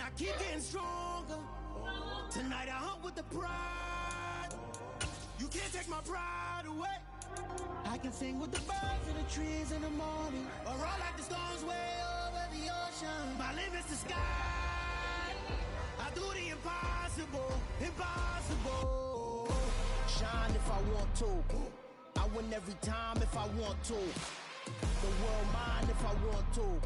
I keep getting stronger. Tonight I hunt with the pride. You can't take my pride away. I can sing with the birds in the trees in the morning, or roll like the storms way over the ocean. My limit's the sky. I do the impossible, impossible. Shine if I want to. I win every time if I want to. The world mine if I want to.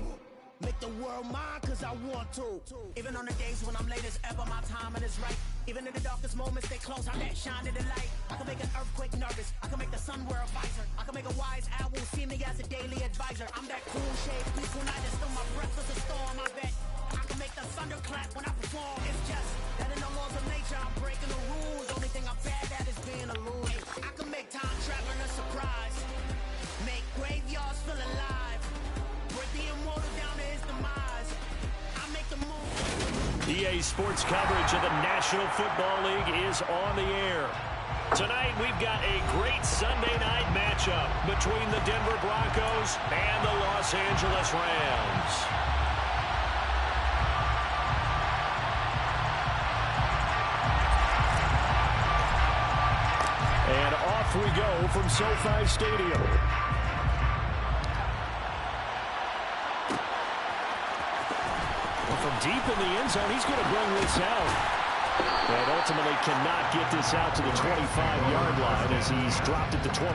Make the world mine cause I want to. Even on the days when I'm late as ever, my timing is right. Even in the darkest moments, stay close, I'm that shine of the light. I can make an earthquake nervous, I can make the sun wear a visor. I can make a wise owl see me as a daily advisor. I'm that cool shade, peaceful night, and still my breath is a storm, I bet. I can make the thunder clap when I perform. It's just that in the laws of nature, I'm breaking the rules. Only thing I'm bad at is being a loser. I can make time traveling a surprise. Make graveyards feel alive. Break the immortal down to his demise. I make the move. EA Sports coverage of the National Football League is on the air. Tonight we've got a great Sunday night matchup between the Denver Broncos and the Los Angeles Rams. And off we go from SoFi Stadium. From deep in the end zone, he's going to bring this out. And ultimately cannot get this out to the 25-yard line as he's dropped it to 23.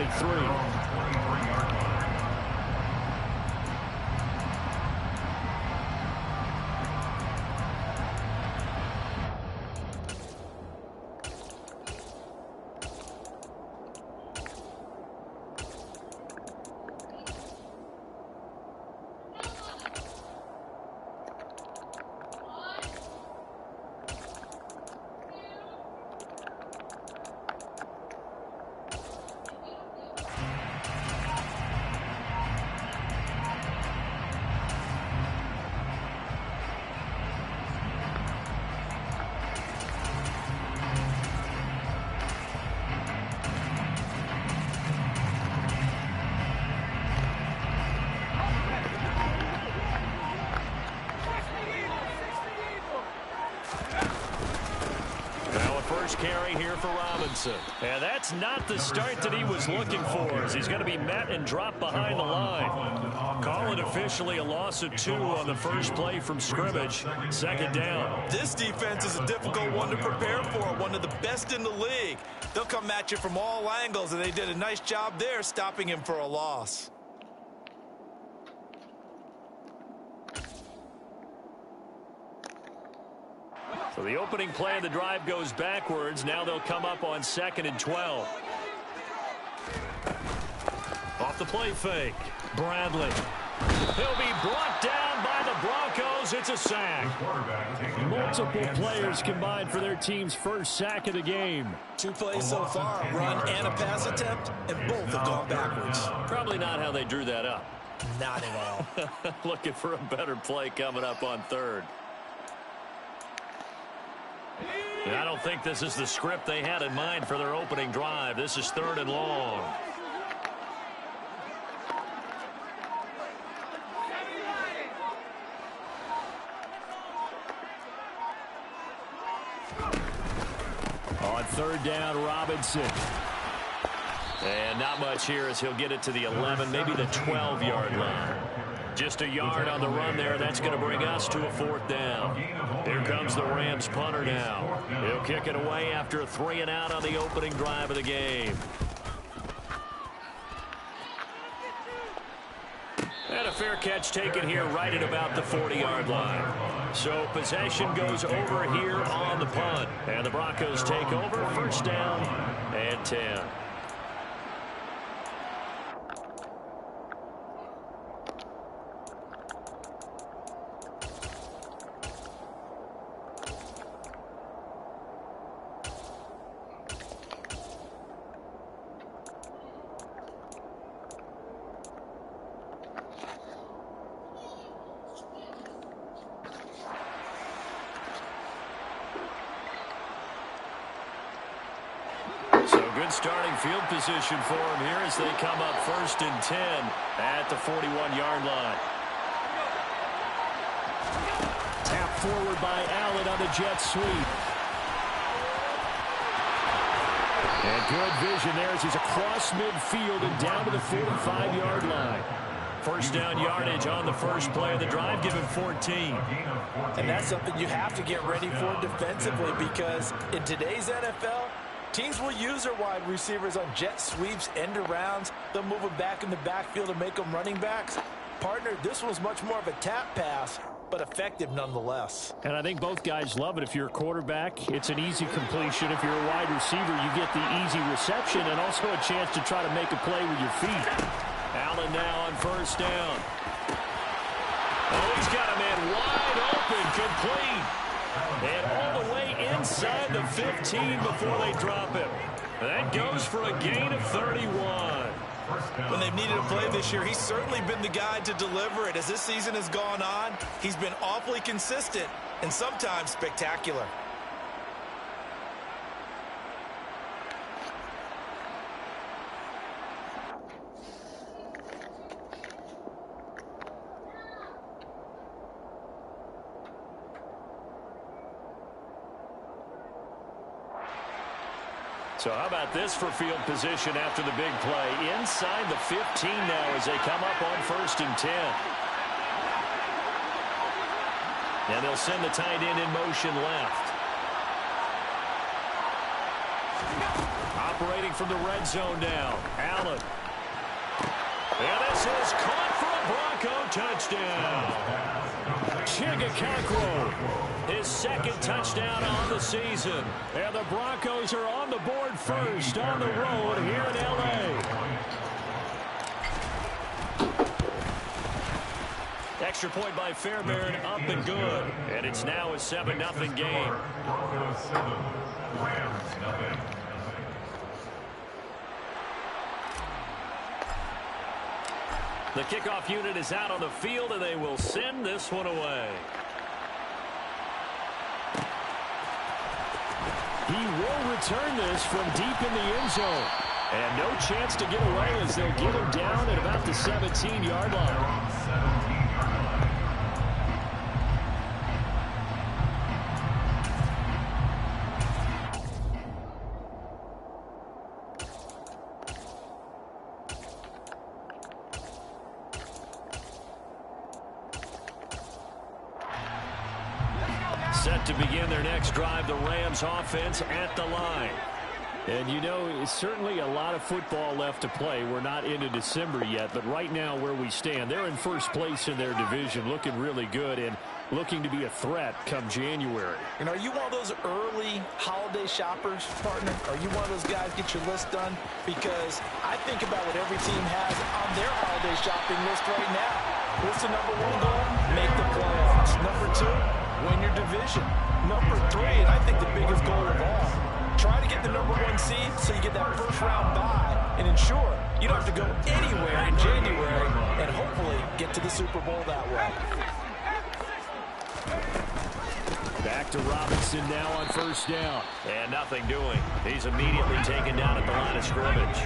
Carry here for Robinson. And that's not the start that he was looking for, as he's going to be met and dropped behind the line. Call it officially a loss of 2 on the first play from scrimmage. Second down. This defense is a difficult one to prepare for, one of the best in the league. They'll come at you from all angles, and they did a nice job there stopping him for a loss. So the opening play of the drive goes backwards. Now they'll come up on 2nd and 12. Off the play fake. Bradley. He'll be brought down by the Broncos. It's a sack. Multiple players combined for their team's first sack of the game. 2 plays so far, a run and a pass attempt, and both have gone backwards. Probably not how they drew that up. Not at all. Looking for a better play coming up on 3rd. I don't think this is the script they had in mind for their opening drive. This is 3rd and long. On 3rd down, Robinson. And not much here as he'll get it to the 11, maybe the 12-yard line. Just a yard on the run there. That's going to bring us to a 4th down. Here comes the Rams punter now. He'll kick it away after a 3 and out on the opening drive of the game. And a fair catch taken here right at about the 40-yard line. So possession goes over here on the punt. And the Broncos take over. 1st down and 10. Good starting field position for him here as they come up 1st and 10 at the 41-yard line. Tap forward by Allen on the jet sweep. And good vision there as he's across midfield and down to the 45-yard line. First down yardage on the first play of the drive, give him 14. And that's something you have to get ready for defensively, because in today's NFL, teams will use their wide receivers on jet sweeps, end arounds. They'll move them back in the backfield and make them running backs. Partner, this was much more of a tap pass, but effective nonetheless. And I think both guys love it. If you're a quarterback, it's an easy completion. If you're a wide receiver, you get the easy reception and also a chance to try to make a play with your feet. Allen now on first down. Oh, he's got a man wide open, complete. And all the way inside the 15 before they drop him. That goes for a gain of 31. When they've needed a play this year, he's certainly been the guy to deliver it. As this season has gone on, he's been awfully consistent and sometimes spectacular. So how about this for field position after the big play? Inside the 15 now as they come up on 1st and 10. And they'll send the tight end in motion left. Operating from the red zone now. Allen. And this is caught for a Bronco touchdown. Chigakakro, his second touchdown on the season. And the Broncos are on the board first on the road here in L.A. Extra point by Fairbairn, up and good. And it's now a 7-0 game. The kickoff unit is out on the field, and they will send this one away. He will return this from deep in the end zone. And no chance to get away as they'll get him down at about the 17-yard line. Set to begin their next drive, the Rams offense at the line. And you know, it's certainly a lot of football left to play. We're not into December yet, but right now where we stand, they're in first place in their division, looking really good and looking to be a threat come January. And are you one of those early holiday shoppers, partner? Are you one of those guys get your list done? Because I think about what every team has on their holiday shopping list right now. What's the number one goal? Make the playoffs. Number two, win your division. Number three, and I think the biggest goal of all, try to get the number one seed so you get that first round bye and ensure you don't have to go anywhere in January and hopefully get to the Super Bowl that way. Back to Robinson now on first down. And nothing doing. He's immediately taken down at the line of scrimmage.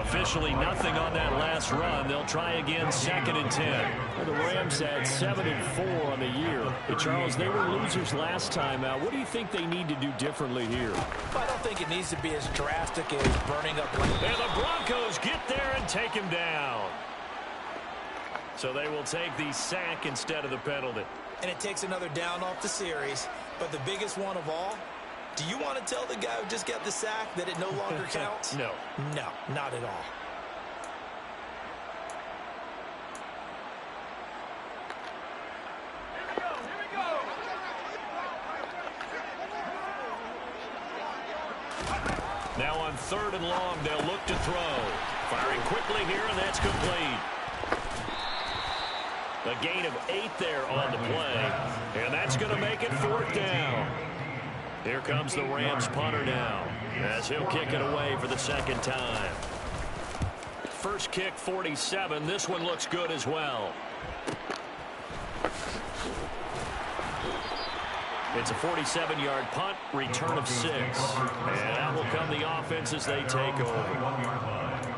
Officially nothing on that last run. They'll try again 2nd and 10. Well, the Rams had 7-4 on the year. But Charles, they were losers last time out. What do you think they need to do differently here? I don't think it needs to be as drastic as burning up land. And the Broncos get there and take him down. So they will take the sack instead of the penalty. And it takes another down off the series. But the biggest one of all, do you want to tell the guy who just got the sack that it no longer counts? No. No, not at all. Here we go. Now on 3rd and long, they'll look to throw. Firing quickly here, and that's complete. A gain of 8 there on the play, and that's going to make it 4th down. Here comes the Rams punter now, as he'll kick it away for the second time. First kick, 47. This one looks good as well. It's a 47-yard punt, return of 6. And out will come the offense as they take over.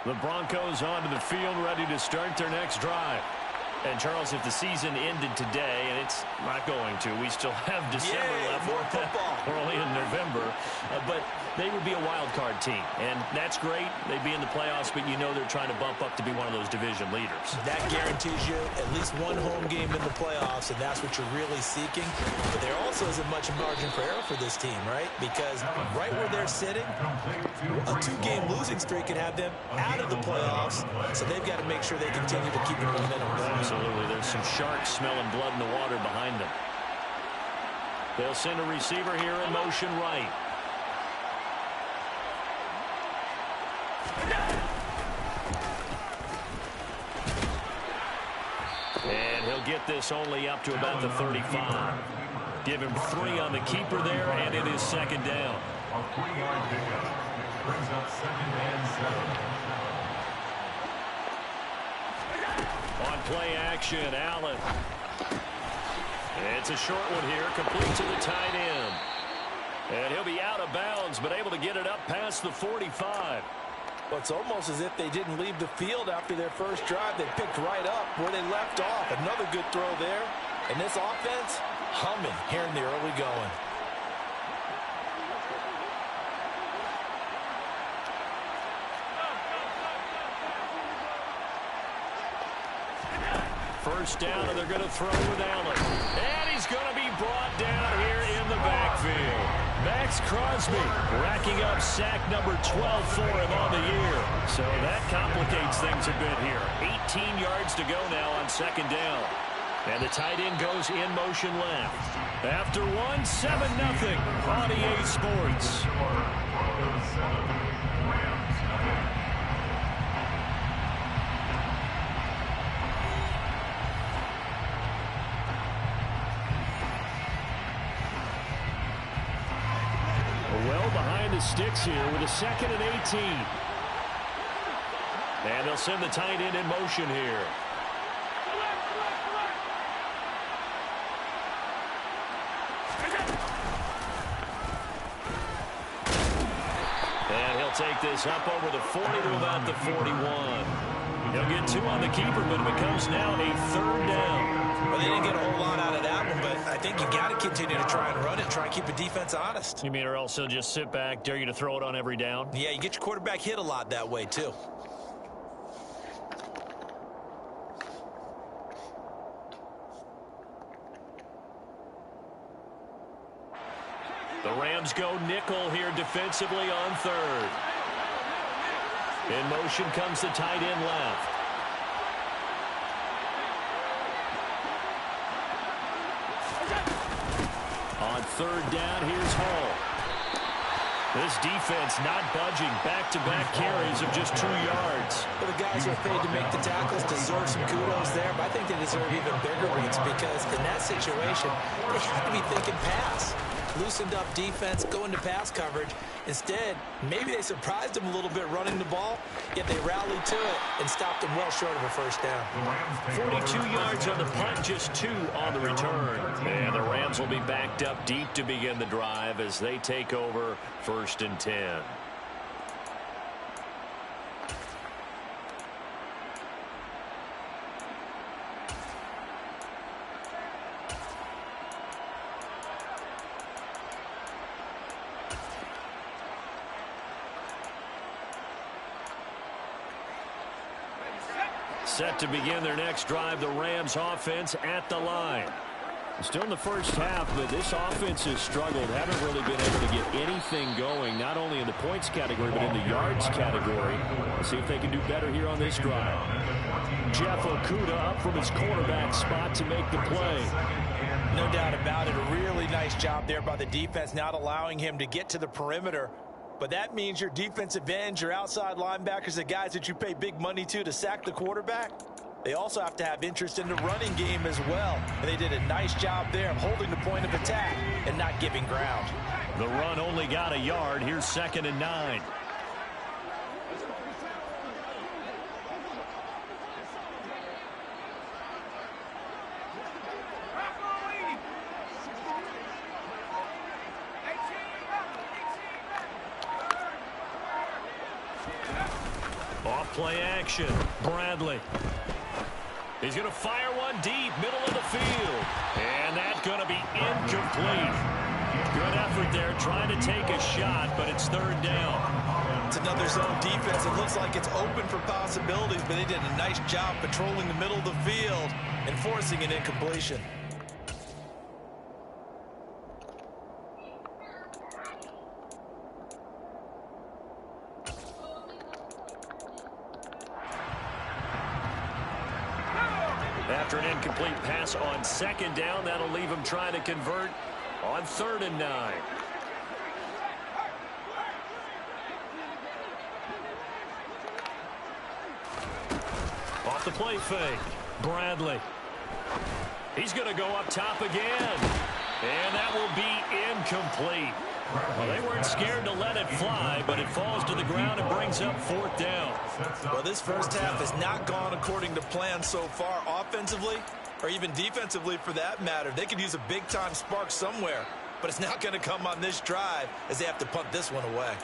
The Broncos onto the field, ready to start their next drive. And, Charles, if the season ended today, and it's not going to, we still have December left. More football. We're only in November. But they would be a wild card team. And that's great. They'd be in the playoffs, but you know they're trying to bump up to be one of those division leaders. That guarantees you at least one home game in the playoffs, and that's what you're really seeking. But there also isn't much margin for error for this team, right? Because right where they're sitting, a 2-game losing streak could have them out of the playoffs. So they've got to make sure they continue to keep the momentum going. Absolutely. There's some sharks smelling blood in the water behind them. They'll send a receiver here in motion right. And he'll get this only up to about the 35. Give him 3 on the keeper there, and it is second down. A 3-yard pickup brings up 2nd and 7. On play action, Allen. It's a short one here, complete to the tight end. And he'll be out of bounds, but able to get it up past the 45. Well, it's almost as if they didn't leave the field after their first drive. They picked right up where they left off. Another good throw there. And this offense, humming here in the early going. First down, and they're going to throw with Allen. And he's going to be brought down here in the backfield. Max Crosby racking up sack number 12 for him on the year. So that complicates things a bit here. 18 yards to go now on second down. And the tight end goes in motion left. After 1, 7-0 on EA Sports. Well behind the sticks here with a 2nd and 18. And they'll send the tight end in motion here. And he'll take this up over the 40 to about the 41. He'll get 2 on the keeper, but it becomes now a 3rd down. Well, they didn't get a whole lot out of that one, but I think you got to continue to try and run it, try and keep the defense honest. You mean or else he'll just sit back, dare you to throw it on every down? Yeah, you get your quarterback hit a lot that way, too. The Rams go nickel here defensively on 3rd. In motion comes the tight end left. On 3rd down, here's Hall. This defense not budging. Back-to-back carries of just 2 yards. Well, the guys who are paid to make the tackles deserve some kudos there, but I think they deserve even bigger ones because in that situation, they have to be thinking pass. Loosened up defense, go into pass coverage. Instead, maybe they surprised them a little bit running the ball, yet they rallied to it and stopped them well short of a first down. 42 yards on the punt, just 2 on the return. And the Rams will be backed up deep to begin the drive as they take over 1st and 10. Set to begin their next drive, the Rams offense at the line. Still in the first half, but this offense has struggled. Haven't really been able to get anything going, not only in the points category, but in the yards category. Let's see if they can do better here on this drive. Jeff Okudah up from his cornerback spot to make the play. No doubt about it. A really nice job there by the defense, not allowing him to get to the perimeter. But that means your defensive ends, your outside linebackers, the guys that you pay big money to sack the quarterback, they also have to have interest in the running game as well. And they did a nice job there of holding the point of attack and not giving ground. The run only got a yard. Here's 2nd and 9. Off play action. Bradley. He's going to fire one deep, middle of the field. And that's going to be incomplete. Good effort there, trying to take a shot, but it's third down. It's another zone defense. It looks like it's open for possibilities, but they did a nice job patrolling the middle of the field and forcing an incompletion. After an incomplete pass on second down, that'll leave him trying to convert on 3rd and 9. Off the play fake. Bradley. He's going to go up top again. And that will be incomplete. Well, they weren't scared to let it fly, but it falls to the ground and brings up 4th down. Well, this first half has not gone according to plan so far, offensively or even defensively for that matter. They could use a big-time spark somewhere, but it's not going to come on this drive as they have to punt this one away.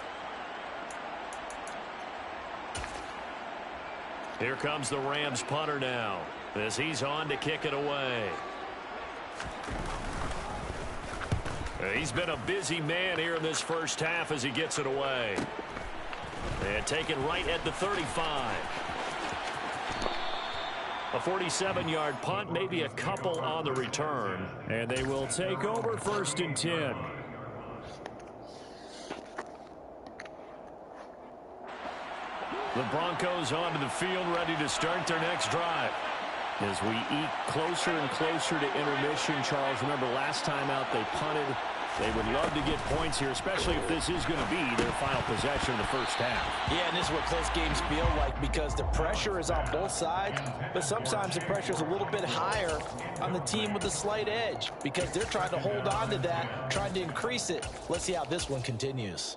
Here comes the Rams punter now as he's on to kick it away. He's been a busy man here in this first half as he gets it away. And taken right at the 35. A 47-yard punt, maybe a couple on the return. And they will take over 1st and 10. The Broncos onto the field, ready to start their next drive. As we eke closer and closer to intermission, Charles, remember last time out they punted. They would love to get points here, especially if this is going to be their final possession of the first half. Yeah, and this is what close games feel like because the pressure is on both sides, but sometimes the pressure is a little bit higher on the team with the slight edge because they're trying to hold on to that, trying to increase it. Let's see how this one continues.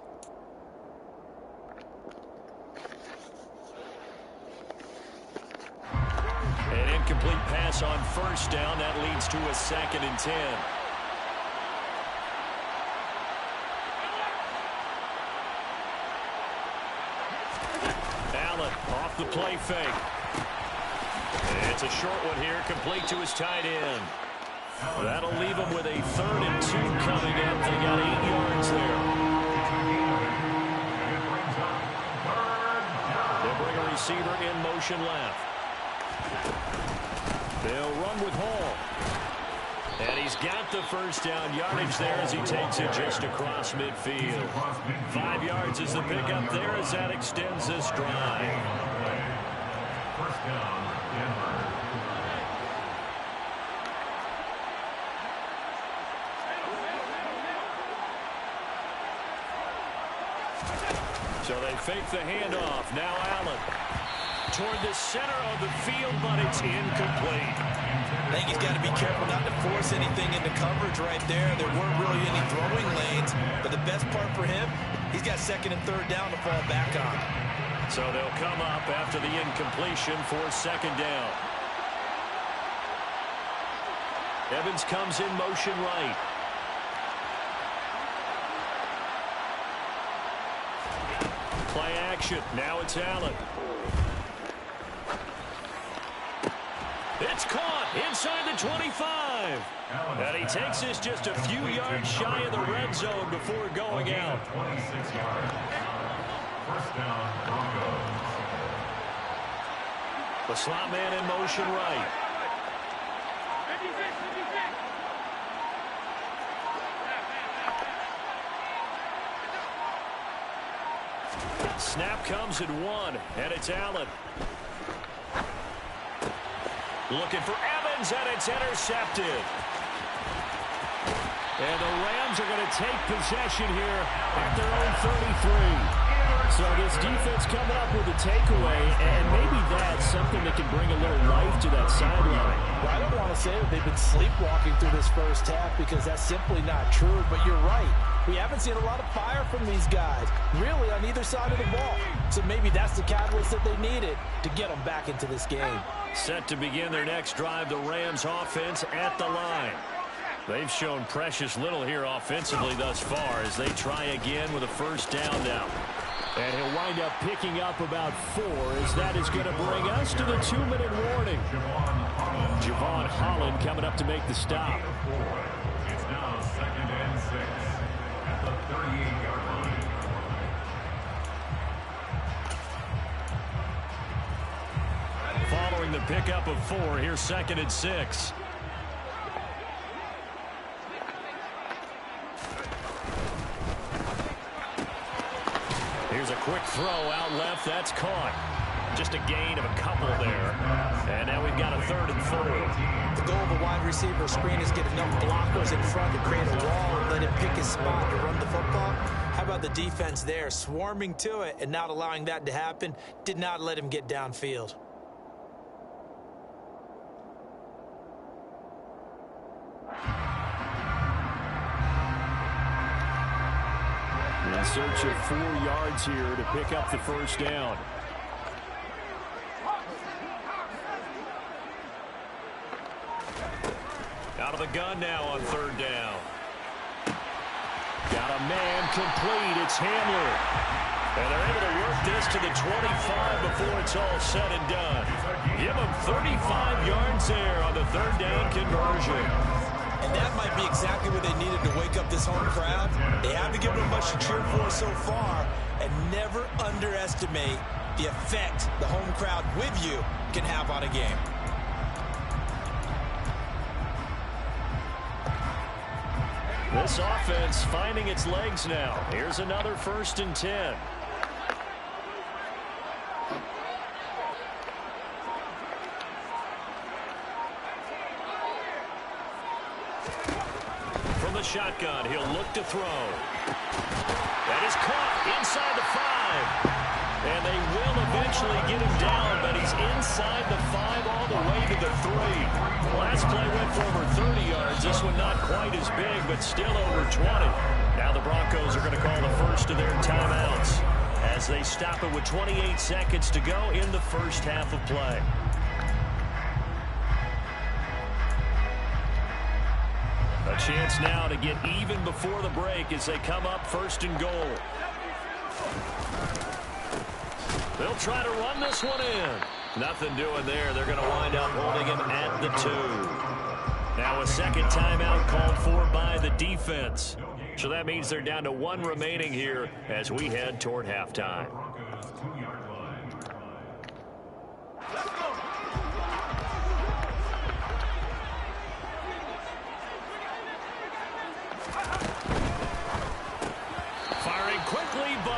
An incomplete pass on 1st down. That leads to a 2nd and 10. Allen off the play fake. It's a short one here, complete to his tight end. That'll leave him with a 3rd and 2 coming up. They got 8 yards there. They'll bring a receiver in motion left. They'll run with Hall. And he's got the first down yardage there as he takes it just across midfield. 5 yards is the pickup there as that extends this drive. First down, Denver. So they fake the handoff. Now Allen. Toward the center of the field, but it's incomplete. I think he's got to be careful not to force anything into coverage right there. There weren't really any throwing lanes, but the best part for him, he's got 2nd and 3rd down to fall back on. So they'll come up after the incompletion for 2nd down. Evans comes in motion right. Play action. Now it's Allen. It's caught inside the 25. And he takes this just a few yards shy of the red zone before going out. 26 yards. First down, Broncos. The slot man in motion right. Snap comes at 1, and it's Allen. Looking for Evans, and it's intercepted. And the Rams are going to take possession here at their own 33. So this defense coming up with a takeaway, and maybe that's something that can bring a little life to that sideline. Well, I don't want to say that they've been sleepwalking through this first half because that's simply not true, but you're right. We haven't seen a lot of fire from these guys, really, on either side of the ball. So maybe that's the catalyst that they needed to get them back into this game. Set to begin their next drive, the Rams offense at the line. They've shown precious little here offensively thus far as they try again with a first down now. And he'll wind up picking up about 4 as that is going to bring us to the 2-minute warning. Javon Holland coming up to make the stop. It's now 2nd and 6 at the 38-yard line. Following the pickup of 4, here's 2nd and 6. Here's a quick throw out left. That's caught. Just a gain of a couple there. And now we've got a 3rd and 4. The goal of a wide receiver screen is get enough blockers in front to create a wall and let him pick his spot to run the football. How about the defense there, swarming to it and not allowing that to happen? Did not let him get downfield. In search of 4 yards here to pick up the first down. Out of the gun now on 3rd down. Got a man complete. It's Hamler. And they're able to work this to the 25 before it's all said and done. Give them 35 yards there on the 3rd down conversion. And that might be exactly what they needed to wake up this home crowd. They haven't given them much to cheer for so far, and never underestimate the effect the home crowd with you can have on a game. This offense finding its legs now. Here's another 1st and 10. From the shotgun, he'll look to throw. That is caught inside the 5. And they will eventually get him down, but he's inside the 5 all the way to the 3. Last play went for over 30 yards. This one not quite as big, but still over 20. Now the Broncos are going to call the first of their timeouts as they stop it with 28 seconds to go in the first half of play. A chance now to get even before the break as they come up 1st and goal. They'll try to run this one in. Nothing doing there. They're going to wind up holding him at the 2. Now a second timeout called for by the defense. So that means they're down to 1 remaining here as we head toward halftime.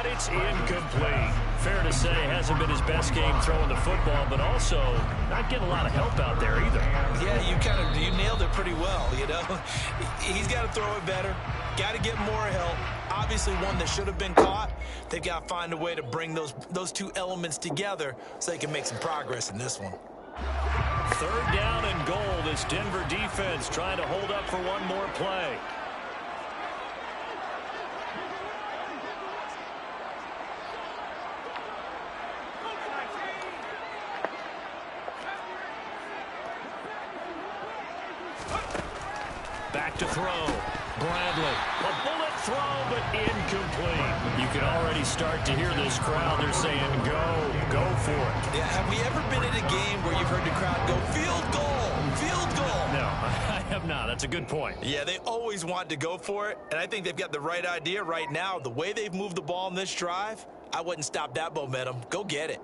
It's incomplete. Fair to say, hasn't been his best game throwing the football, but also not getting a lot of help out there either. Yeah, you nailed it pretty well, you know. He's got to throw it better. Got to get more help. Obviously one that should have been caught. They've got to find a way to bring those 2 elements together so they can make some progress in this one. 3rd down and goal. This Denver defense trying to hold up for one more play. Back to throw. Bradley. A bullet throw, but incomplete. You can already start to hear this crowd. They're saying, go for it. Yeah, have we ever been in a game where you've heard the crowd go, field goal, field goal? No, I have not. That's a good point. Yeah, they always want to go for it, and I think they've got the right idea right now. The way they've moved the ball in this drive, I wouldn't stop that momentum. Go get it.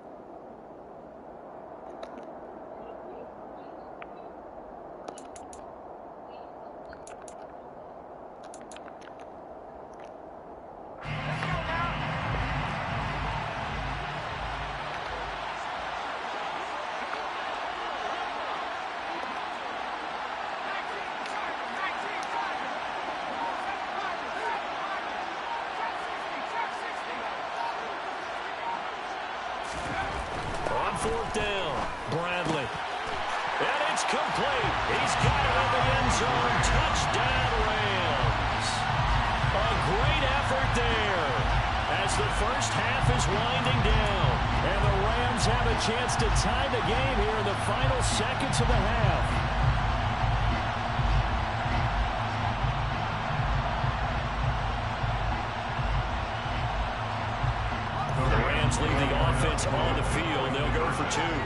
On 4th down, Bradley. And it's complete. He's got it in the end zone. Touchdown, Rams. A great effort there as the first half is winding down. And the Rams have a chance to tie the game here in the final seconds of the half. The leave the offense on the field. They'll go for two.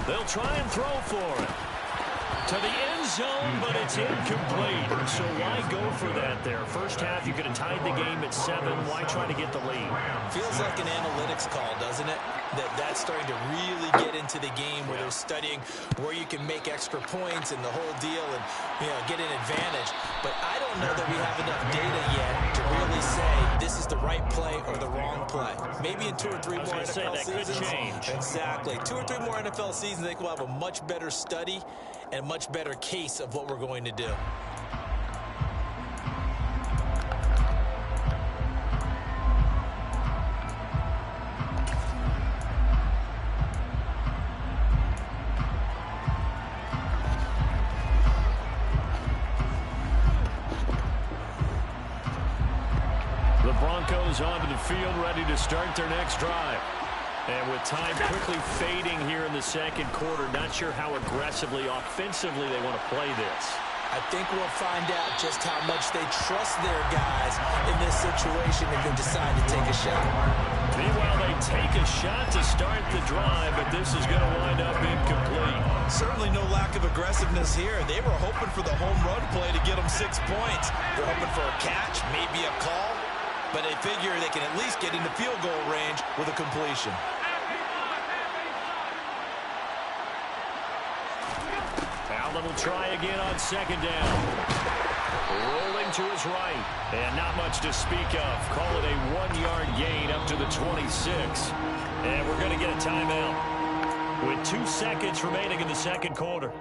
They'll try and throw for it. To the end zone, but it's incomplete. So why go for that there? First half, you could have tied the game at 7. Why try to get the lead? Feels like an analytics call, doesn't it? That's starting to really get into the game where they're studying where you can make extra points and the whole deal and, get an advantage. But I don't know that we have enough data yet to really say this is the right play or the wrong play. Maybe in 2 or 3 more NFL seasons. Could change. Exactly. 2 or 3 more NFL seasons, I think we'll have a much better study and a much better case of what we're going to do. The Broncos onto the field, ready to start their next drive. And with time quickly fading here in the second quarter, not sure how aggressively, offensively they want to play this. I think we'll find out just how much they trust their guys in this situation if they decide to take a shot. Meanwhile, they take a shot to start the drive, but this is going to wind up incomplete. Certainly no lack of aggressiveness here. They were hoping for the home run play to get them 6 points. They're hoping for a catch, maybe a call, but they figure they can at least get into field goal range with a completion. Allen will try again on second down. Rolling to his right. And not much to speak of. Call it a 1-yard gain up to the 26. And we're going to get a timeout with 2 seconds remaining in the second quarter.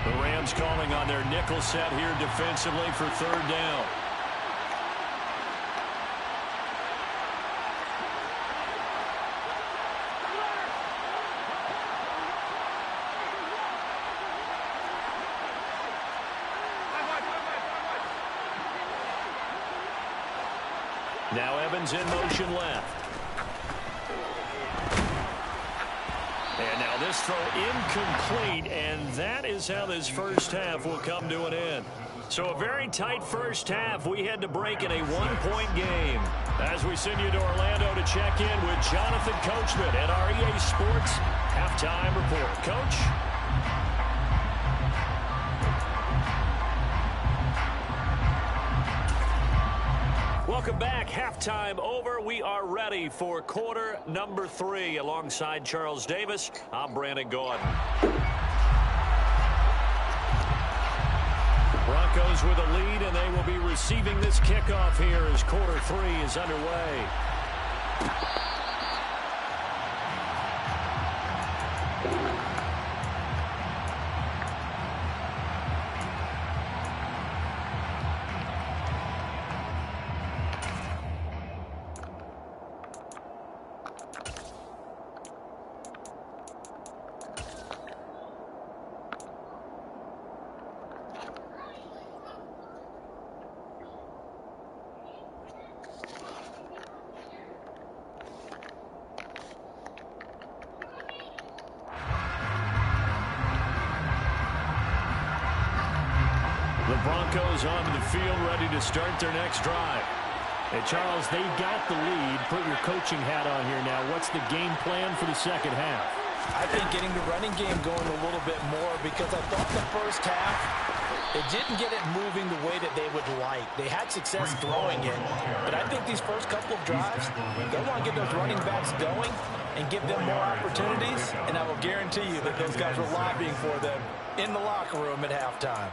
The Rams calling on their nickel set here defensively for third down. Now Evans in motion left. And now this throw incomplete, and that is how this first half will come to an end. So a very tight first half. We had to break in a 1-point game. As we send you to Orlando to check in with Jonathan Coachman at our EA Sports Halftime Report. Coach? Welcome back. Halftime over. We are ready for quarter number 3. Alongside Charles Davis, I'm Brandon Gordon. Broncos with a lead, and they will be receiving this kickoff here as quarter 3 is underway. The Broncos onto the field, ready to start their next drive. Hey, Charles, they got the lead. Put your coaching hat on here now. What's the game plan for the second half? I think getting the running game going a little bit more, because I thought the first half, it didn't get it moving the way that they would like. They had success throwing it, but I think these first couple of drives, they want to get those running backs going and give them more opportunities, and I will guarantee you that those guys were lobbying for them in the locker room at halftime.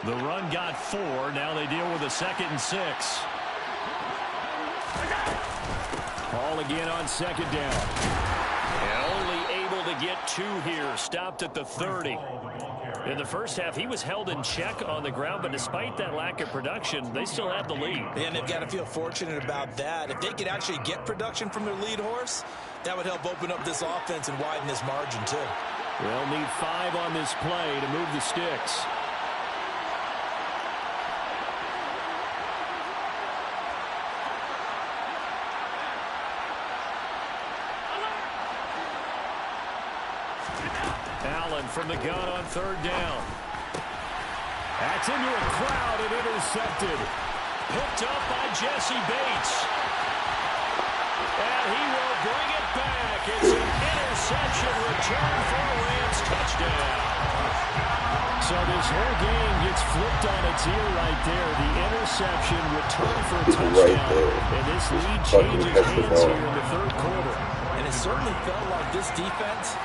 The run got 4. Now they deal with a 2nd and 6. Ball again on second down. And only able to get 2 here. Stopped at the 30. In the first half, he was held in check on the ground, but despite that lack of production, they still have the lead. And they've got to feel fortunate about that. If they could actually get production from their lead horse, that would help open up this offense and widen this margin too. They'll need 5 on this play to move the sticks. Allen from the gun on 3rd down. That's into a crowd and intercepted. Picked up by Jesse Bates. And he will bring it back. It's an interception return for a Rams touchdown. So this whole game gets flipped on its ear right there. The interception return for a touchdown. And this lead changes hands here in the 3rd quarter. And it certainly felt like this defense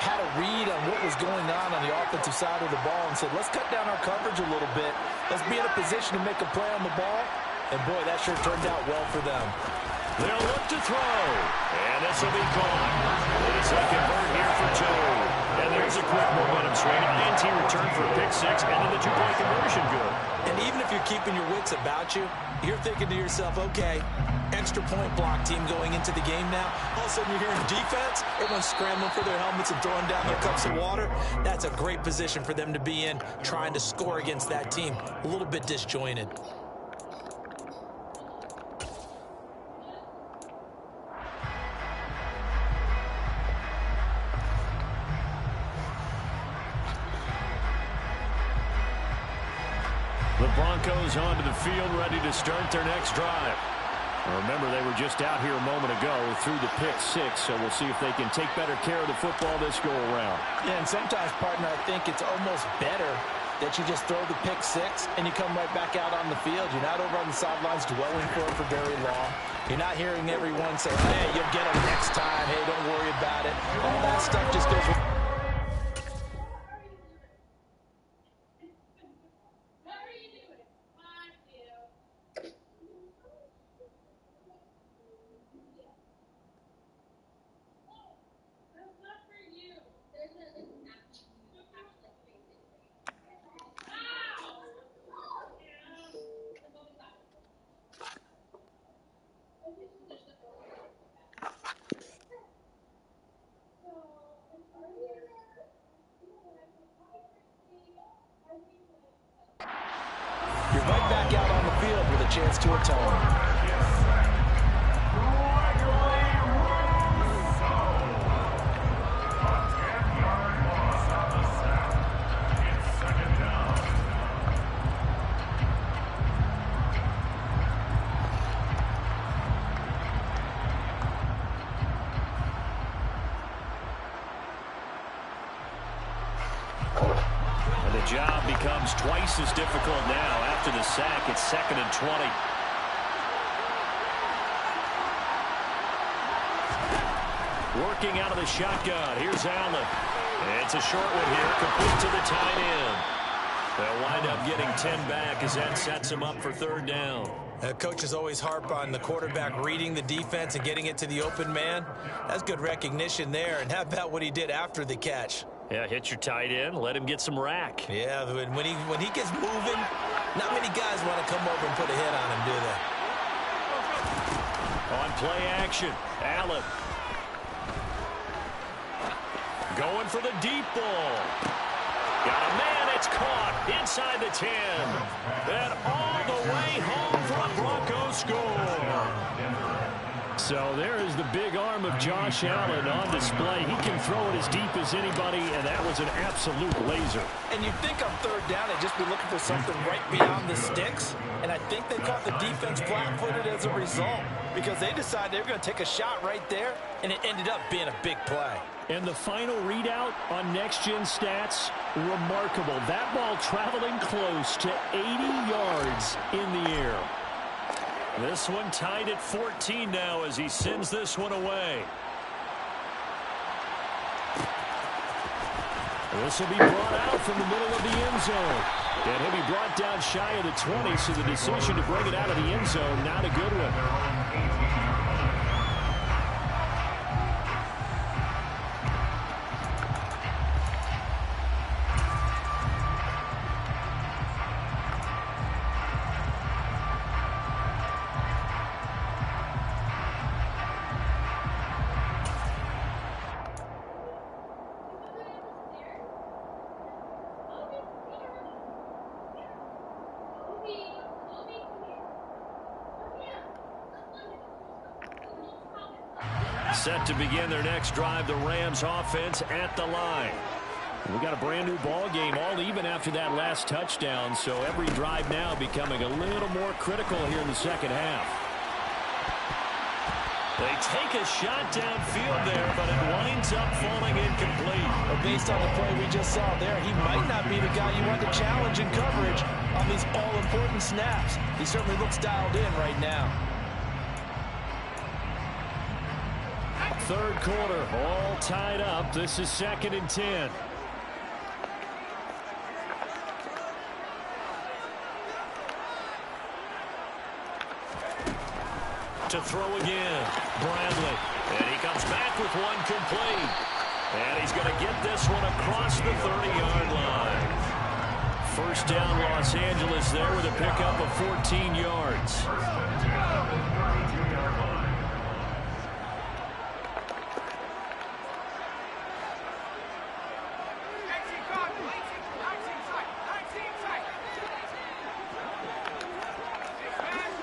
had a read on what was going on the offensive side of the ball and said, let's cut down our coverage a little bit. Let's be in a position to make a play on the ball. And, boy, that sure turned out well for them. They'll look to throw. And this will be gone. It's a convert here for 2. And there's a quick momentum swing. INT return for a pick 6. And then the 2-point conversion good. And even if you're keeping your wits about you, you're thinking to yourself, okay, extra point block team going into the game now. All of a sudden you're hearing defense. Everyone's scrambling for their helmets and throwing down their cups of water. That's a great position for them to be in, trying to score against that team. A little bit disjointed. The Broncos onto the field, ready to start their next drive. Remember, they were just out here a moment ago through the pick 6, so we'll see if they can take better care of the football this go-around. Yeah, and sometimes, partner, I think it's almost better that you just throw the pick 6 and you come right back out on the field. You're not over on the sidelines dwelling for it for very long. You're not hearing everyone say, hey, you'll get them next time. Hey, don't worry about it. All that stuff just goes... You're right back out on the field with a chance to atone. The job becomes twice as difficult now. After the sack, it's 2nd and 20. Working out of the shotgun. Here's Allen. It's a short one here, complete to the tight end. They'll wind up getting 10 back as that sets them up for 3rd down. Coaches always harp on the quarterback reading the defense and getting it to the open man. That's good recognition there. And how about what he did after the catch? Yeah, hit your tight end, let him get some rack. Yeah, when he gets moving, not many guys want to come over and put a hit on him, do they? On play action, Allen. Going for the deep ball. Got a man, it's caught inside the 10. And all the way home for a Broncos score. So there is the big arm of Josh Allen on display. He can throw it as deep as anybody, and that was an absolute laser. And you'd think on 3rd down they'd just be looking for something right beyond the sticks. And I think they caught the defense flat-footed as a result because they decided they were going to take a shot right there, and it ended up being a big play. And the final readout on next-gen stats, remarkable. That ball traveling close to 80 yards in the air. This one tied at 14 now as he sends this one away. This will be brought out from the middle of the end zone. And he'll be brought down shy of the 20, so the decision to bring it out of the end zone, not a good one. Set to begin their next drive, the Rams offense at the line. We got a brand new ball game, all even after that last touchdown, so every drive now becoming a little more critical here in the second half. They take a shot downfield there, but it winds up falling incomplete. Well, based on the play we just saw there, he might not be the guy you want to challenge in coverage on these all-important snaps. He certainly looks dialed in right now. Third quarter, all tied up. This is 2nd and 10. To throw again, Bradley. And he comes back with one complete. And he's going to get this one across the 30-yard line. First down, Los Angeles there with a pickup of 14 yards.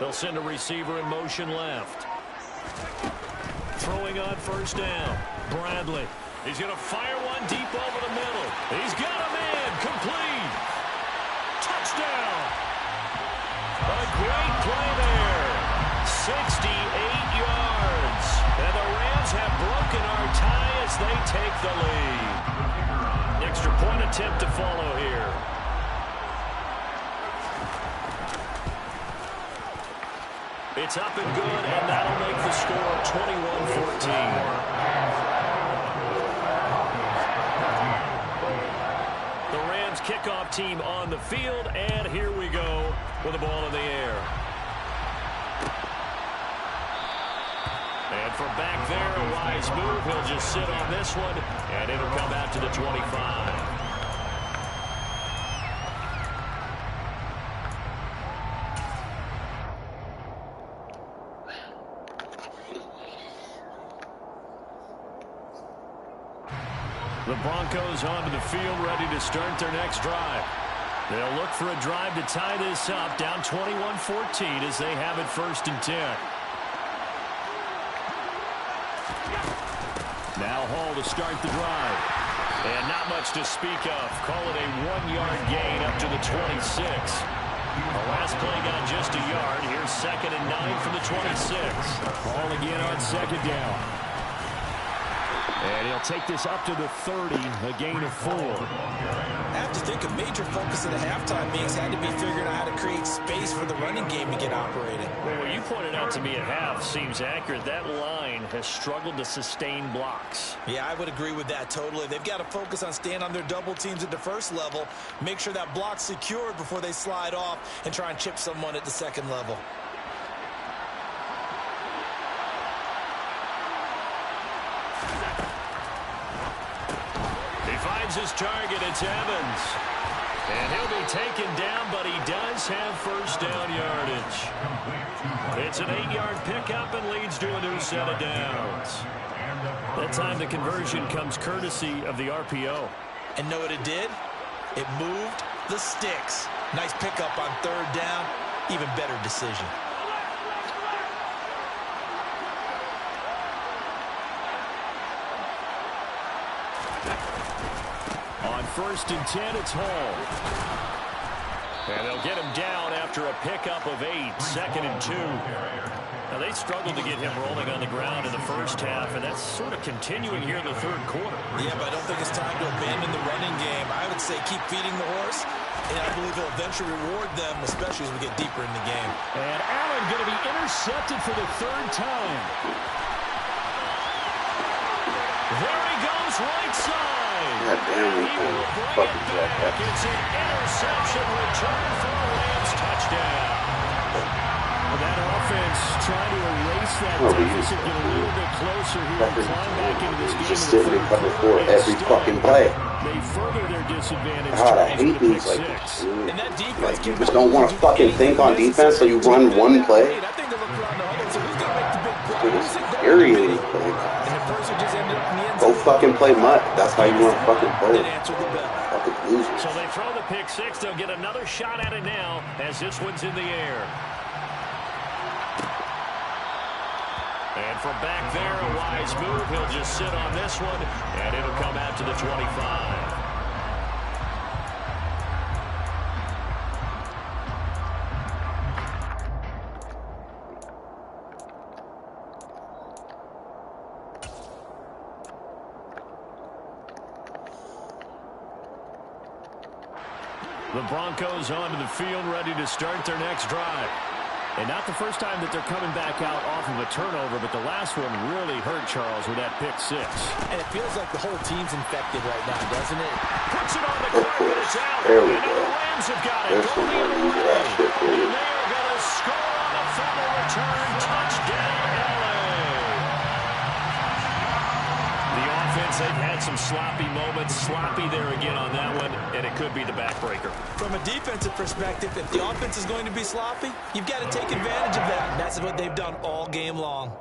They'll send a receiver in motion left. Throwing on first down. Bradley. He's going to fire one deep over the middle. He's got a man. Complete. Touchdown. A great play there. 68 yards. And the Rams have broken our tie as they take the lead. Extra point attempt to follow here. It's up and good, and that'll make the score 21-14. The Rams kickoff team on the field, and here we go with the ball in the air. And from back there, a wise move. He'll just sit on this one, and it'll come out to the 25. The Broncos onto the field, ready to start their next drive. They'll look for a drive to tie this up, down 21-14 as they have it 1st and 10. Now Hall to start the drive. And not much to speak of. Call it a 1-yard gain up to the 26. The last play got just a yard. Here's 2nd and 9 from the 26. Hall again on 2nd down. And he'll take this up to the 30, a gain of 4. I have to think a major focus of the halftime meetings had to be figuring out how to create space for the running game to get operating. Well, what you pointed out to me at half seems accurate. That line has struggled to sustain blocks. Yeah, I would agree with that totally. They've got to focus on staying on their double teams at the first level, make sure that block's secured before they slide off and try and chip someone at the second level. His target, it's Evans. And he'll be taken down, but he does have first down yardage. It's an 8-yard pickup and leads to a new set of downs. That time the conversion comes courtesy of the RPO. And know what it did? It moved the sticks. Nice pickup on 3rd down. Even better decision. On 1st and 10, it's Hall. And they'll get him down after a pickup of 8, 2nd and 2. Now, they struggled to get him rolling on the ground in the first half, and that's sort of continuing here in the 3rd quarter. Yeah, but I don't think it's time to abandon the running game. I would say keep feeding the horse, and I believe he'll eventually reward them, especially as we get deeper in the game. And Allen going to be intercepted for the 3rd time. There he goes, right side. God damn, we can fucking jack. It's an interception return for a Rams touchdown. Well, that offense trying to erase that deficit, get a little bit closer here and climb back into this game. Just sitting in cover 4 every fucking play. They further their disadvantage. God, I hate these like this. And that defense, Like, you just don't want to fucking think on defense, so you run one play. I think they look around the huddle, so who's going to make the big play? It's infuriating. Go fucking play mutt. That's how you want to fucking play. Fucking losers. So they throw the pick 6. They'll get another shot at it now as this one's in the air. And from back there, a wise move. He'll just sit on this one, and it'll come out to the 25. The Broncos onto the field, ready to start their next drive. And not the first time that they're coming back out off of a turnover, but the last one really hurt Charles with that pick six. And it feels like the whole team's infected right now, doesn't it? Puts it on the carpet, it's out. There we and go. the Rams have got it. There's some money for that shit for you. And they're going to score on the fumble return. Touchdown, LA. The offense, they've had some sloppy moments. Sloppy there again on that one, and it could be the backbreaker. From a defensive perspective, if the offense is going to be sloppy, you've got to take advantage of that. That's what they've done all game long.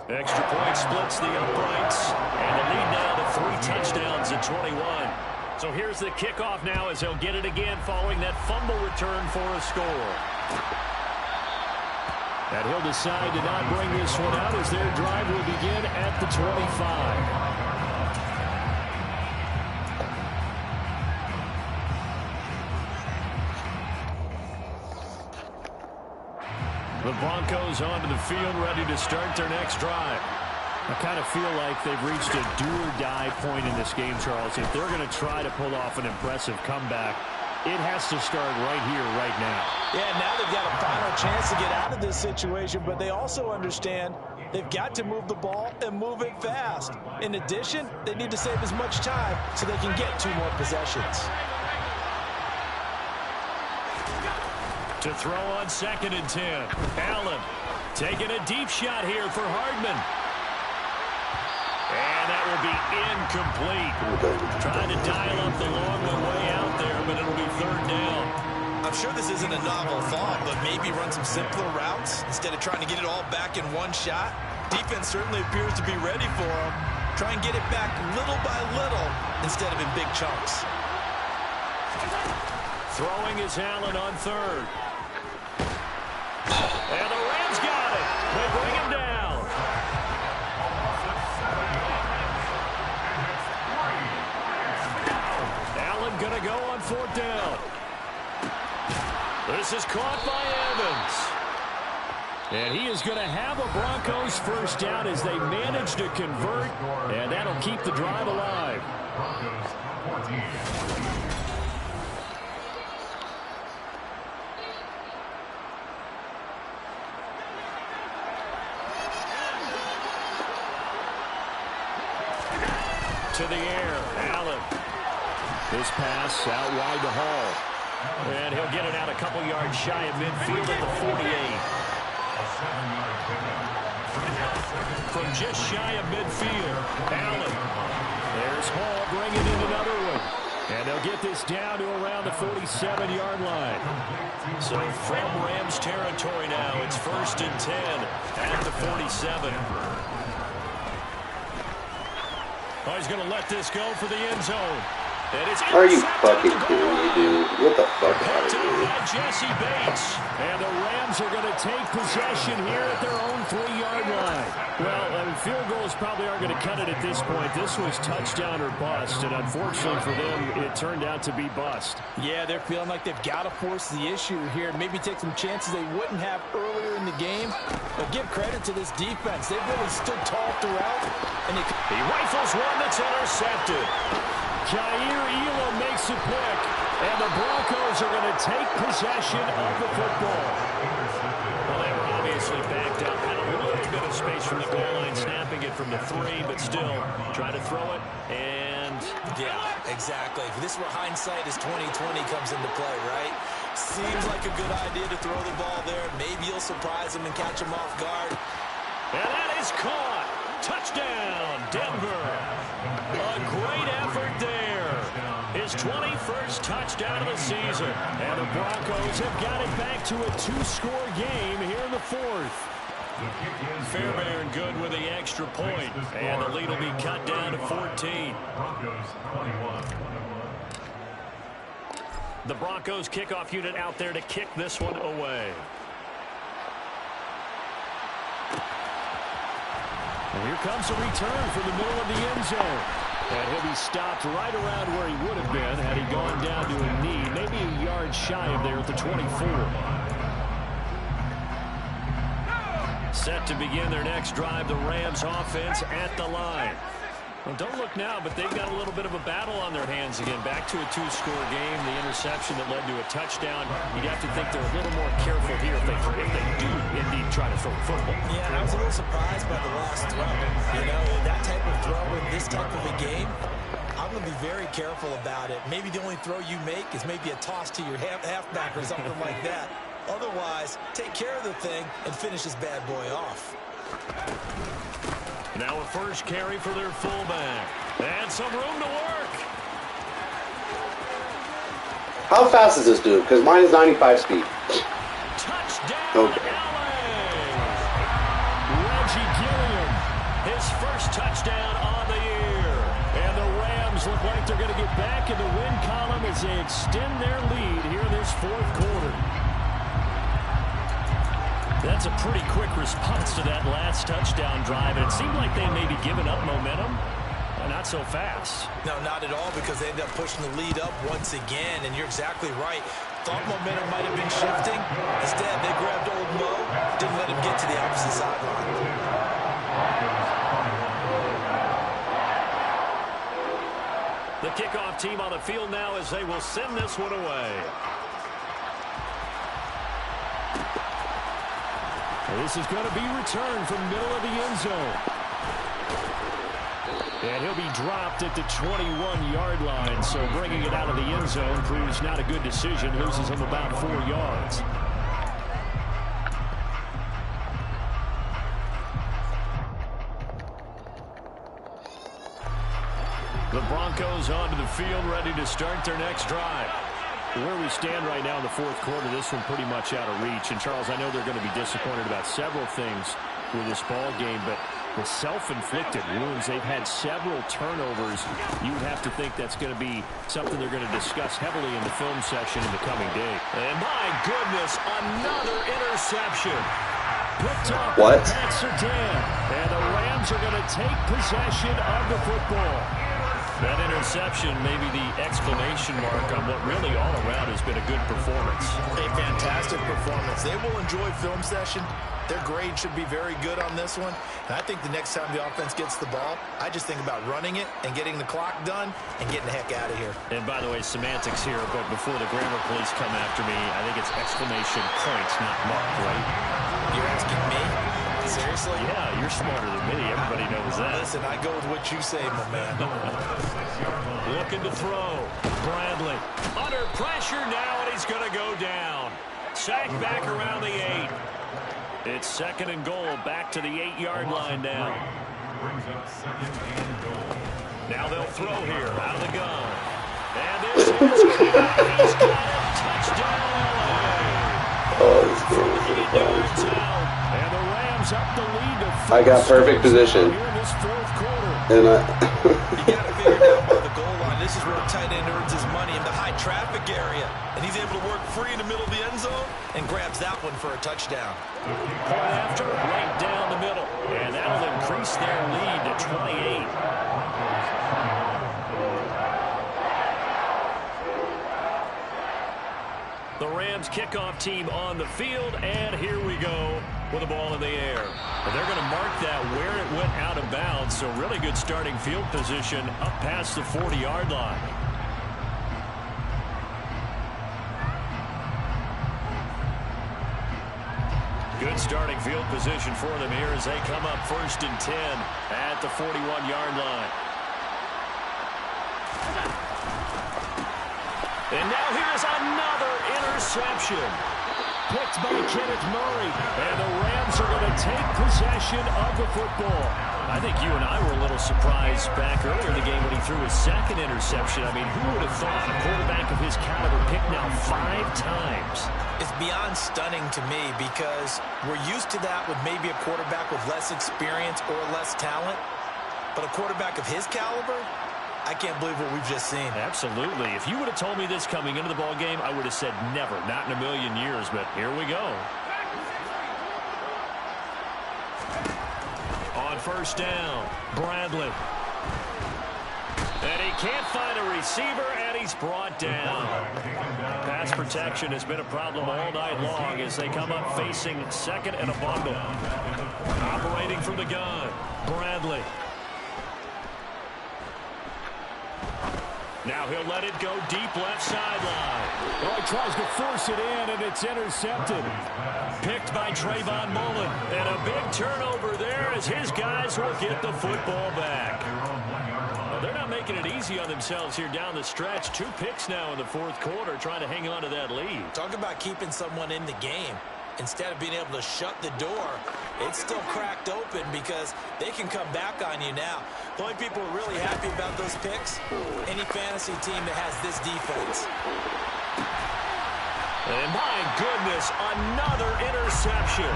Extra point splits the uprights, and the lead now to 3 touchdowns at 21. So here's the kickoff now as they'll get it again following that fumble return for a score. And he'll decide to not bring this one out as their drive will begin at the 25. The Broncos onto the field, ready to start their next drive. I kind of feel like they've reached a do-or-die point in this game, Charles. If they're going to try to pull off an impressive comeback, it has to start right here, right now. Yeah, now they've got a final chance to get out of this situation, but they also understand they've got to move the ball and move it fast. In addition, they need to save as much time so they can get 2 more possessions. To throw on 2nd and 10. Allen taking a deep shot here for Hardman. And that will be incomplete. Trying to dial up the long one way out there, but it'll be 3rd down. I'm sure this isn't a novel thought, but maybe run some simpler routes instead of trying to get it all back in one shot. Defense certainly appears to be ready for them. Try and get it back little by little instead of in big chunks. Throwing is Allen on 3rd. And the Rams got it. They bring him down. Allen going to go on 4th down. This is caught by Evans. And he is going to have a Broncos 1st down as they manage to convert. And that'll keep the drive alive. Broncos 14. To the air, Allen. This pass out wide to Hall. And he'll get it out a couple yards shy of midfield at the 48. From just shy of midfield, Allen. There's Hall bringing in another one. And they'll get this down to around the 47-yard line. So from Rams territory now, it's 1st and 10 at the 47. Oh, he's going to let this go for the end zone. And it's Are you fucking kidding me, dude? What the fuck out of picked up here? by Jesse Bates. And the Rams are going to take possession here at their own 3-yard line. Well, field goals probably aren't going to cut it at this point. This was touchdown or bust, and unfortunately for them, it turned out to be bust. Yeah, they're feeling like they've got to force the issue here. Maybe take some chances they wouldn't have earlier in the game. But give credit to this defense. They've really stood tall throughout. And he rifles one that's intercepted. Jair Elam makes a pick, and the Broncos are going to take possession of the football. Well, they were obviously backed up, had a little bit of space from the goal line, snapping it from the 3, but still trying to throw it, and... Yeah, exactly. This is where hindsight is 20/20 comes into play, right? Seems like a good idea to throw the ball there. Maybe you'll surprise them and catch them off guard. And that is caught. Touchdown, Denver. A great effort there. His 21st touchdown of the season. And the Broncos have got it back to a 2-score game here in the 4th. Fairbairn good with the extra point. And the lead will be cut down to 14. The Broncos kickoff unit out there to kick this one away. And here comes a return from the middle of the end zone. And he'll be stopped right around where he would have been had he gone down to a knee, maybe a yard shy of there at the 24. Set to begin their next drive, the Rams offense at the line. Well, don't look now, but they've got a little bit of a battle on their hands again. Back to a two-score game, the interception that led to a touchdown. You'd have to think they're a little more careful here if they do indeed try to throw the football. Yeah, I was a little surprised by the last throw. You know, that type of throw in this type of a game, I'm going to be very careful about it. Maybe the only throw you make is maybe a toss to your halfback or something like that. Otherwise, take care of the thing and finish this bad boy off. Now a first carry for their fullback. And some room to work. How fast is this dude? Because mine is 95 speed. Touchdown, okay. Reggie Gilliam, his first touchdown on the year. And the Rams look like they're going to get back in the win column as they extend their lead here in this fourth quarter. That's a pretty quick response to that last touchdown drive. And it seemed like they may be giving up momentum. Not so fast. No, not at all, because they ended up pushing the lead up once again. And you're exactly right. Thought momentum might have been shifting. Instead, they grabbed old Mo, didn't let him get to the opposite sideline. The kickoff team on the field now as they will send this one away. This is going to be returned from the middle of the end zone. And he'll be dropped at the 21-yard line. So bringing it out of the end zone proves not a good decision. Loses him about 4 yards. The Broncos onto the field, ready to start their next drive. Where we stand right now in the fourth quarter, this one pretty much out of reach. And, Charles, I know they're going to be disappointed about several things with this ball game, but the self-inflicted wounds, they've had several turnovers. You would have to think that's going to be something they're going to discuss heavily in the film session in the coming day. And, my goodness, another interception. Picked off by Pat Surtain. And the Rams are going to take possession of the football. That interception may be the exclamation mark on what really all around has been a good performance. A fantastic performance. They will enjoy film session. Their grade should be very good on this one. And I think the next time the offense gets the ball, I just think about running it and getting the clock done and getting the heck out of here. And by the way, semantics here, but before the grammar police come after me, I think it's exclamation points, not mark, right? You're asking me? Seriously? Yeah, you're smarter than me. Everybody knows that. Listen, I go with what you say, my man. Looking to throw. Bradley under pressure now, and he's going to go down. Sacked back around the 8. It's second and goal, back to the 8-yard line now. Now they'll throw here, out of the gun. And this is he's got it. Touchdown, LA. Oh, this game is really fun. And the Rams up the lead to I got perfect position. here in this fourth quarter. And You got to figure it out by the goal line. This is where a tight end earns his money, in the high traffic area. And he's able to work free in the middle of the end zone and grabs that one for a touchdown. Point after, right down the middle. And that'll increase their lead to 28. The Rams kickoff team on the field, and here we go with the ball in the air. And they're going to mark that where it went out of bounds, so really good starting field position up past the 40-yard line. Good starting field position for them here as they come up 1st and 10 at the 41-yard line. And now here's another interception. Picked by Kenneth Murray. And the Rams are going to take possession of the football. I think you and I were a little surprised back earlier in the game when he threw his second interception. I mean, who would have thought a quarterback of his caliber picked now 5 times? It's beyond stunning to me because we're used to that with maybe a quarterback with less experience or less talent. But a quarterback of his caliber, I can't believe what we've just seen. Absolutely. If you would have told me this coming into the ball game, I would have said never, not in a million years, but here we go. On first down. Bradley. And he can't find a receiver, and he's brought down. Pass protection has been a problem all night long as they come up facing second and a bundle. Operating from the gun, Bradley. Now he'll let it go deep left sideline. Oh, he tries to force it in, and it's intercepted. Picked by Trayvon Mullen. And a big turnover there as his guys will get the football back. Well, they're not making it easy on themselves here down the stretch. 2 picks now in the fourth quarter trying to hang on to that lead. Talk about keeping someone in the game. Instead of being able to shut the door, it's still cracked open because they can come back on you now. The only people who are really happy about those picks, any fantasy team that has this defense. And my goodness, another interception.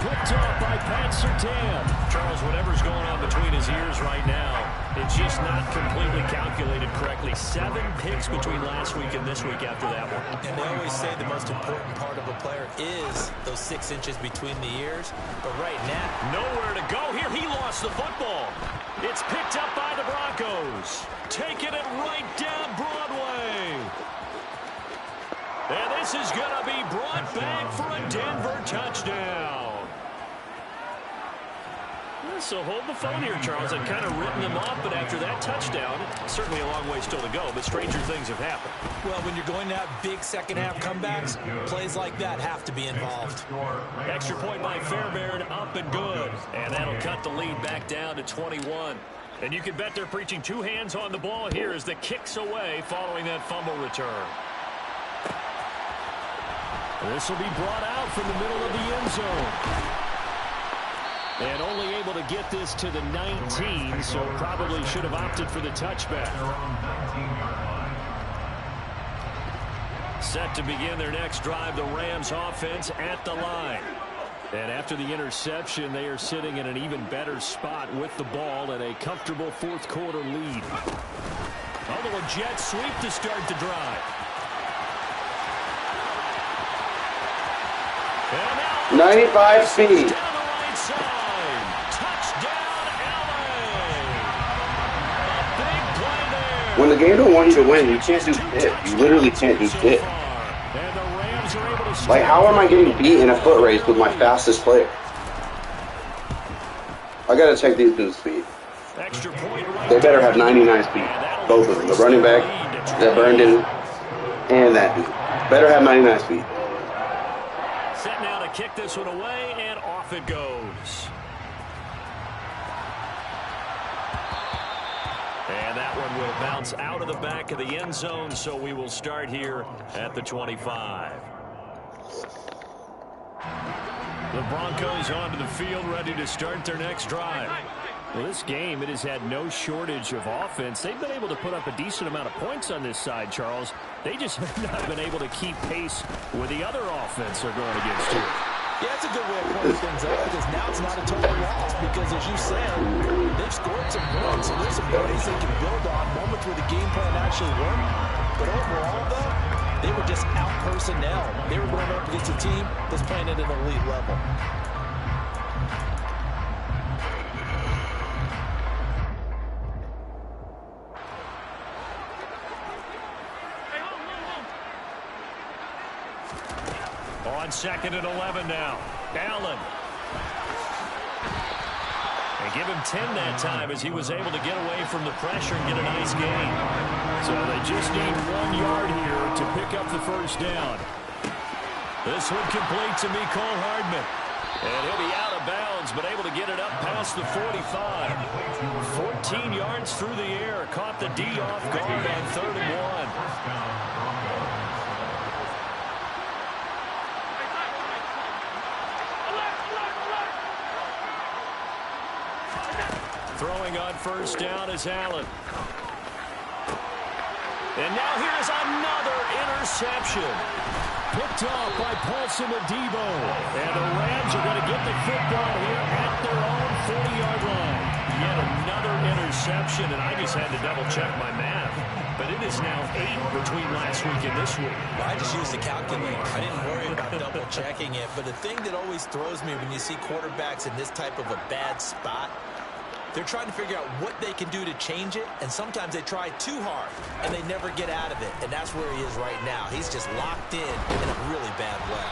Picked up by Pat Surtain. Charles, whatever's going on between his ears right now, it's just not completely calculated correctly. 7 picks between last week and this week after that one. And they always say the most important part of a player is those 6 inches between the ears. But right now, nowhere to go here. He lost the football. It's picked up by the Broncos. Taking it right down Broadway. And this is going to be brought back for a Denver touchdown. So hold the phone here, Charles. I've kind of written them off, but after that touchdown, certainly a long way still to go, but stranger things have happened. Well, when you're going to have big second-half comebacks, plays like that have to be involved. Extra point by Fairbairn, up and good. And that'll cut the lead back down to 21. And you can bet they're preaching 2 hands on the ball here as the kick's away following that fumble return. This will be brought out from the middle of the end zone. And only able to get this to the 19, so probably should have opted for the touchback. Set to begin their next drive, the Rams offense at the line. And after the interception, they are sitting in an even better spot with the ball and a comfortable fourth quarter lead. A little jet sweep to start the drive. 95 speed. When the game don't want you to win, you can't do shit. You literally can't do shit. Like, how am I getting beat in a foot race with my fastest player? I gotta check these dudes' speed. They better have 99 speed. Both of them. The running back, that burned in, and that dude. Better have 99 speed. Set now to kick this one away, and off it goes. And that one will bounce out of the back of the end zone, so we will start here at the 25. The Broncos onto the field, ready to start their next drive. Well, this game, it has had no shortage of offense. They've been able to put up a decent amount of points on this side, Charles. They just have not been able to keep pace with the other offense they're going against here. Yeah, that's a good way of putting things up because now it's not a total loss because, as you said, they've scored some points, so there's some ways they can build on, moments where the game plan actually worked. But overall, though, they were just out personnel. They were going up against a team that's playing at an elite level. On 2nd and 11 now. Allen. They give him 10 that time as he was able to get away from the pressure and get a nice gain. So they just need 1 yard here to pick up the first down. This one complete to Mecole Hardman. And he'll be out of bounds, but able to get it up past the 45. 14 yards through the air. Caught the D off guard on 3rd and 1. Throwing on first down is Allen. And now here's another interception. Picked off by Paulson Adebo. And the Rams are going to get the football here at their own 40-yard line. yet another interception, and I just had to double-check my math. But it is now 8 between last week and this week. Well, I just used the calculator. I didn't worry about double-checking it. But the thing that always throws me when you see quarterbacks in this type of a bad spot, they're trying to figure out what they can do to change it, and sometimes they try too hard, and they never get out of it. And that's where he is right now. He's just locked in a really bad way.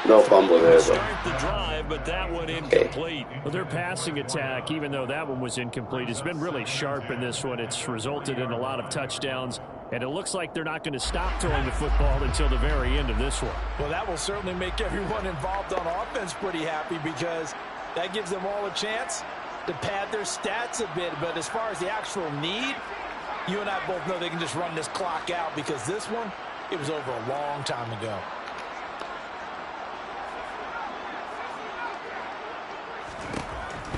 No fumble there, though. Start the drive, but that one incomplete. Well, their passing attack, even though that one was incomplete, has been really sharp in this one. It's resulted in a lot of touchdowns, and it looks like they're not going to stop throwing the football until the very end of this one. Well, that will certainly make everyone involved on offense pretty happy because that gives them all a chance to pad their stats a bit. But as far as the actual need, you and I both know they can just run this clock out because this one, it was over a long time ago.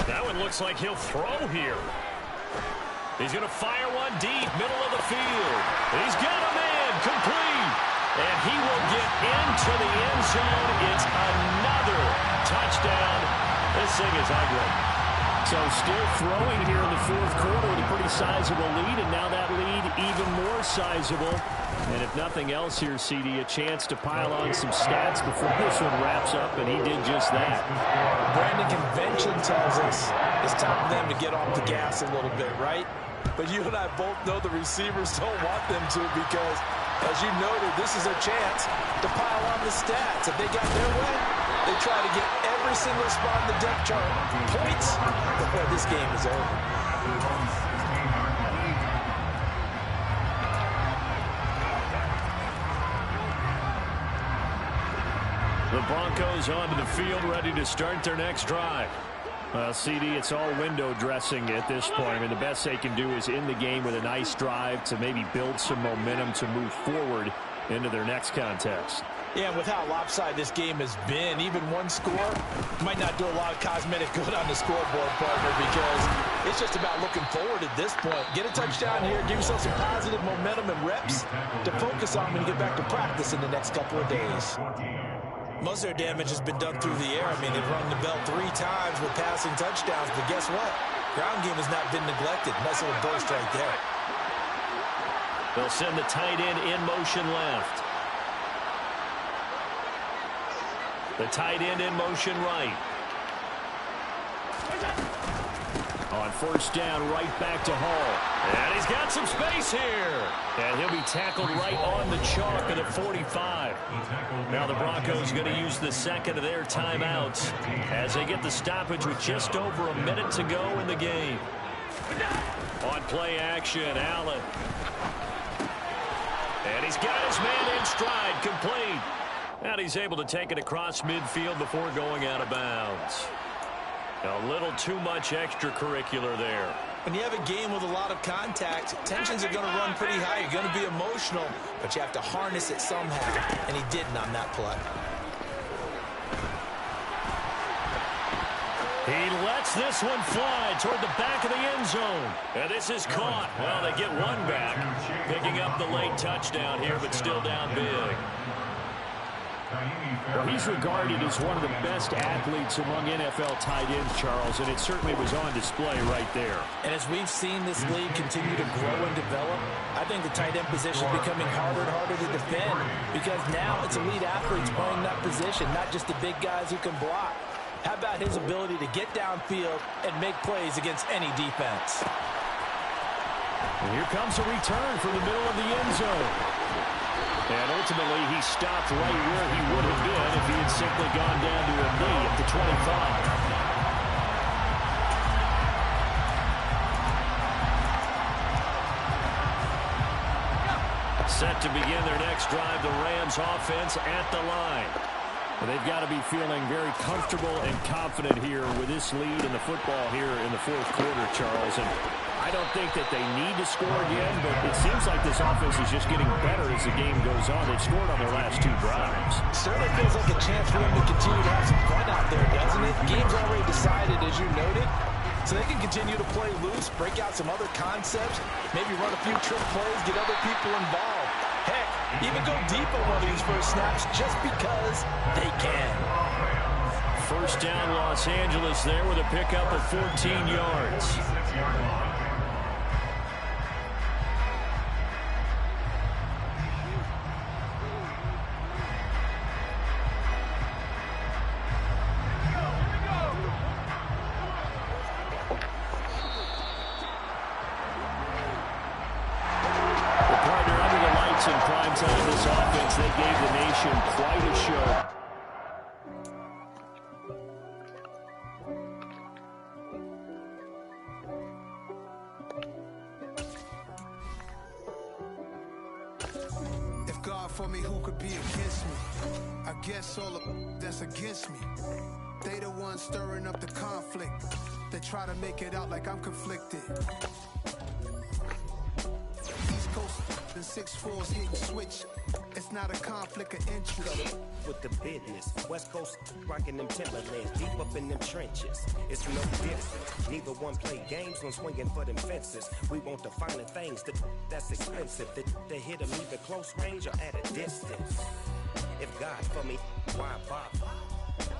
That one looks like he'll throw here. He's going to fire one deep, middle of the field. He's got a man, complete. And he will get into the end zone. It's another touchdown. This thing is ugly. So still throwing here in the fourth quarter with a pretty sizable lead, and now that lead even more sizable. And if nothing else here, CD, a chance to pile on some stats before this one wraps up, and he did just that. Brandon, convention tells us it's time for them to get off the gas a little bit, right? But you and I both know the receivers don't want them to because, as you noted, this is a chance to pile on the stats. If they got their way, they try to get every single spot in the depth chart points before this game is over. The Broncos onto the field, ready to start their next drive. CD, it's all window dressing at this point. I mean, the best they can do is end the game with a nice drive to maybe build some momentum to move forward into their next contest. Yeah, and with how lopsided this game has been, even one score might not do a lot of cosmetic good on the scoreboard, partner, because it's just about looking forward at this point. Get a touchdown here, give yourself some positive momentum and reps to focus on when you get back to practice in the next couple of days. Most of their damage has been done through the air. I mean, they've rung the bell 3 times with passing touchdowns, but guess what? Ground game has not been neglected. Nice little burst right there. They'll send the tight end in motion left. The tight end in motion right. On first down, right back to Hall. And he's got some space here. And he'll be tackled right on the chalk at the 45. Now the Broncos going to use the second of their timeouts as they get the stoppage with just over a minute to go in the game. On play action, Allen. And he's got his man in stride, complete. And he's able to take it across midfield before going out of bounds. A little too much extracurricular there. When you have a game with a lot of contact, tensions are going to run pretty high. You're going to be emotional, but you have to harness it somehow, and he didn't on that play. He lets this one fly toward the back of the end zone. And this is caught. Well, they get one back, picking up the late touchdown here, but still down big. Well, he's regarded as one of the best athletes among NFL tight ends, Charles, and it certainly was on display right there. And as we've seen this league continue to grow and develop, I think the tight end position is becoming harder and harder to defend because now it's elite athletes playing that position, not just the big guys who can block. How about his ability to get downfield and make plays against any defense? And here comes a return from the middle of the end zone. And ultimately, he stopped right where he would have been if he had simply gone down to a knee at the 25. Set to begin their next drive, the Rams offense at the line. Well, they've got to be feeling very comfortable and confident here with this lead in the football here in the fourth quarter, Charles. And I don't think that they need to score again, but it seems like this offense is just getting better as the game goes on. They've scored on their last 2 drives. Certainly feels like a chance for them to continue to have some fun out there, doesn't it? Game's already decided, as you noted, so they can continue to play loose, break out some other concepts, maybe run a few trick plays, get other people involved. Heck, even go deep on one of these first snaps just because they can. First down, Los Angeles there with a pickup of 14 yards. In prime time, this offense, they gave the nation quite a show. If God for me, who could be against me? I guess all of that's against me. They the ones stirring up the conflict. They try to make it out like I'm conflicted. East Coast and 6'4's hitting switch. It's not a conflict of interest. With the business, West Coast rocking them Timberlands, deep up in them trenches. It's no different. Neither one play games when swinging for them fences. We want the finer things that's expensive. That hit them either close range or at a distance. If God for me, why bother?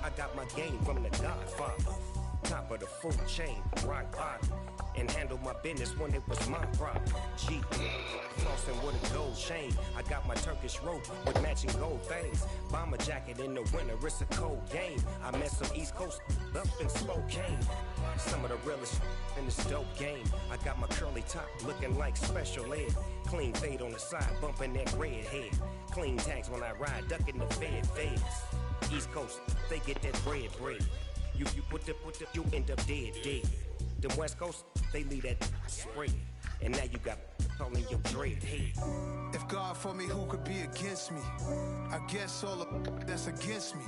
I got my game from the Godfather. Top of the food chain, rock bottom. And handle my business when it was my problem. G, flossing with a gold chain. I got my Turkish rope with matching gold things. Bomber jacket in the winter, it's a cold game. I met some East Coast up in Spokane. Some of the realest in this dope game. I got my curly top looking like special ed. Clean fade on the side, bumping that red head. Clean tags when I ride, ducking the feds. East Coast, they get that bread. You you end up dead. The West Coast, they leave that spread. And now you got calling your dread head. If God for me, who could be against me? I guess all of that's against me.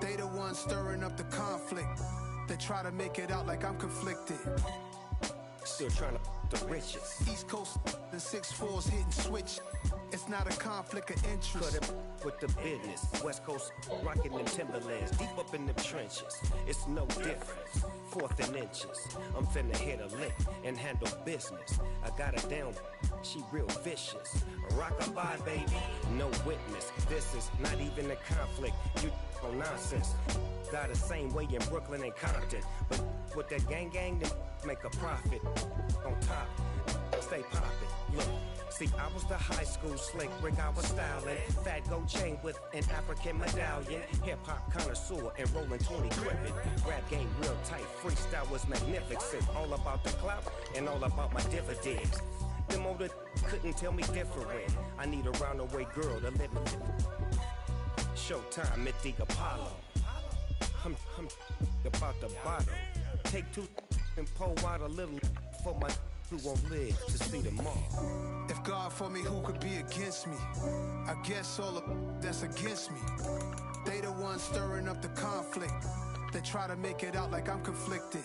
They the ones stirring up the conflict. They try to make it out like I'm conflicted. Still trying to the riches. East Coast and 6'4's hitting switch. It's not a conflict of interest. Cut it with the business. West Coast rocking them Timberlands, deep up in them trenches. It's no difference. 4th and inches. I'm finna hit a lick and handle business. I got her down. She real vicious. Rock-a-bye, baby. No witness. This is not even a conflict. You on nonsense. Got the same way in Brooklyn and Compton. But with that gang, then make a profit. On top, stay poppin'. Look. See, I was the high school slick Rick, I was styling. Fat gold chain with an African medallion. Hip-hop connoisseur and rolling 20 cribbin'. Rap game real tight, freestyle was magnificent. All about the clout and all about my dividends. Them older couldn't tell me different. I need a roundaway girl to live with. Showtime at the Apollo. I'm about the bottom. Take 2 and pull out a little for my who won't live to see tomorrow. If God for me, who could be against me? I guess all of that's against me. They the ones stirring up the conflict. They try to make it out like I'm conflicted.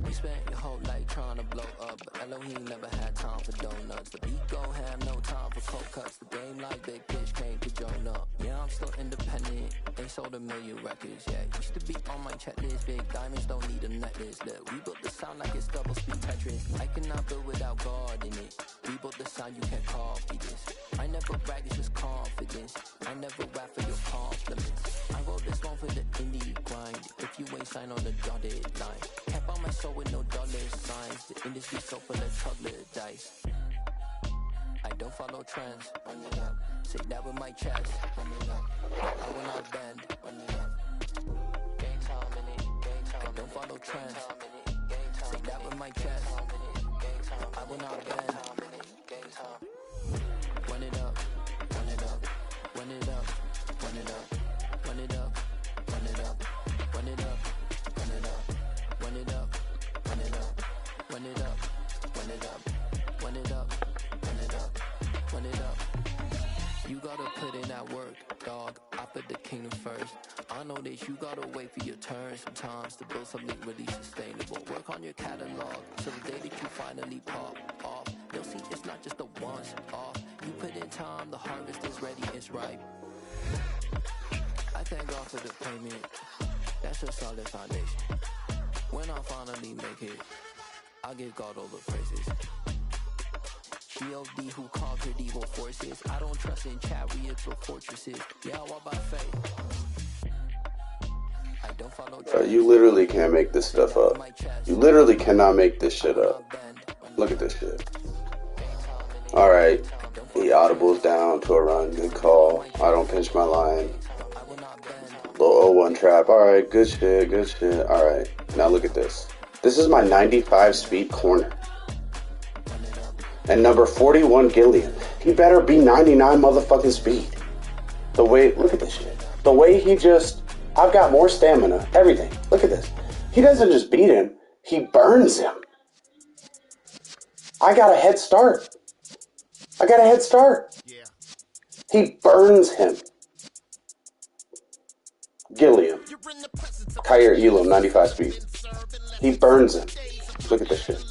We spent your whole life trying to blow up, but Elohim never had time for donuts. The beat gon' have no time for cold cuts. The game like Big Pitch came to join up. Yeah, I'm still independent. They sold 1 million records. Yeah, used to be on my checklist. Big diamonds don't need a necklace. Look, we built the sound like it's double speed Tetris. I cannot build without God in it. We built the sound, you can't copy this. I never brag, it's just confidence. I never rap for your compliments. I wrote this one for the indie grind. If you ain't signed on the dotted line, can't buy my soul with no dollar signs. The industry so full of troglodytes. I don't follow trends. Say that with my chest. I will not bend. Gang time in it. I don't follow trends. Say that with my chest. I will not bend. Run it up, run it up, run it up, run it up, run it up, run it up, run it up, run it up, run it up, run it up, run it up, run it up, run it up, run it up, run it up. You gotta put in that work, dog. I put the kingdom first. I know that you gotta wait for your turn sometimes to build something really sustainable. Work on your catalog so the day that you finally pop off, you'll see it's not just a once off. You put in time, the harvest is ready, it's ripe. I thank God for the payment. That's a solid foundation. When I finally make it, I'll give God all the praises. G.O.D. who conquered evil forces. I don't trust in chariots or fortresses. Yeah, I walk by faith. I don't follow You literally can't make this stuff up. You literally cannot make this shit up. Look at this shit. Alright. He audibles down to a run. Good call. I don't pinch my line. Little 0-1 trap. Alright, good shit, good shit. Alright. Now look at this. This is my 95 speed corner. And number 41, Gilliam. He better be 99 motherfucking speed. The way, look at this shit. The way he just, I've got more stamina. Everything. Look at this. He doesn't just beat him. He burns him. I got a head start. He burns him. Gilliam. Kyer Elam, 95 speed. He burns him. Look at this shit.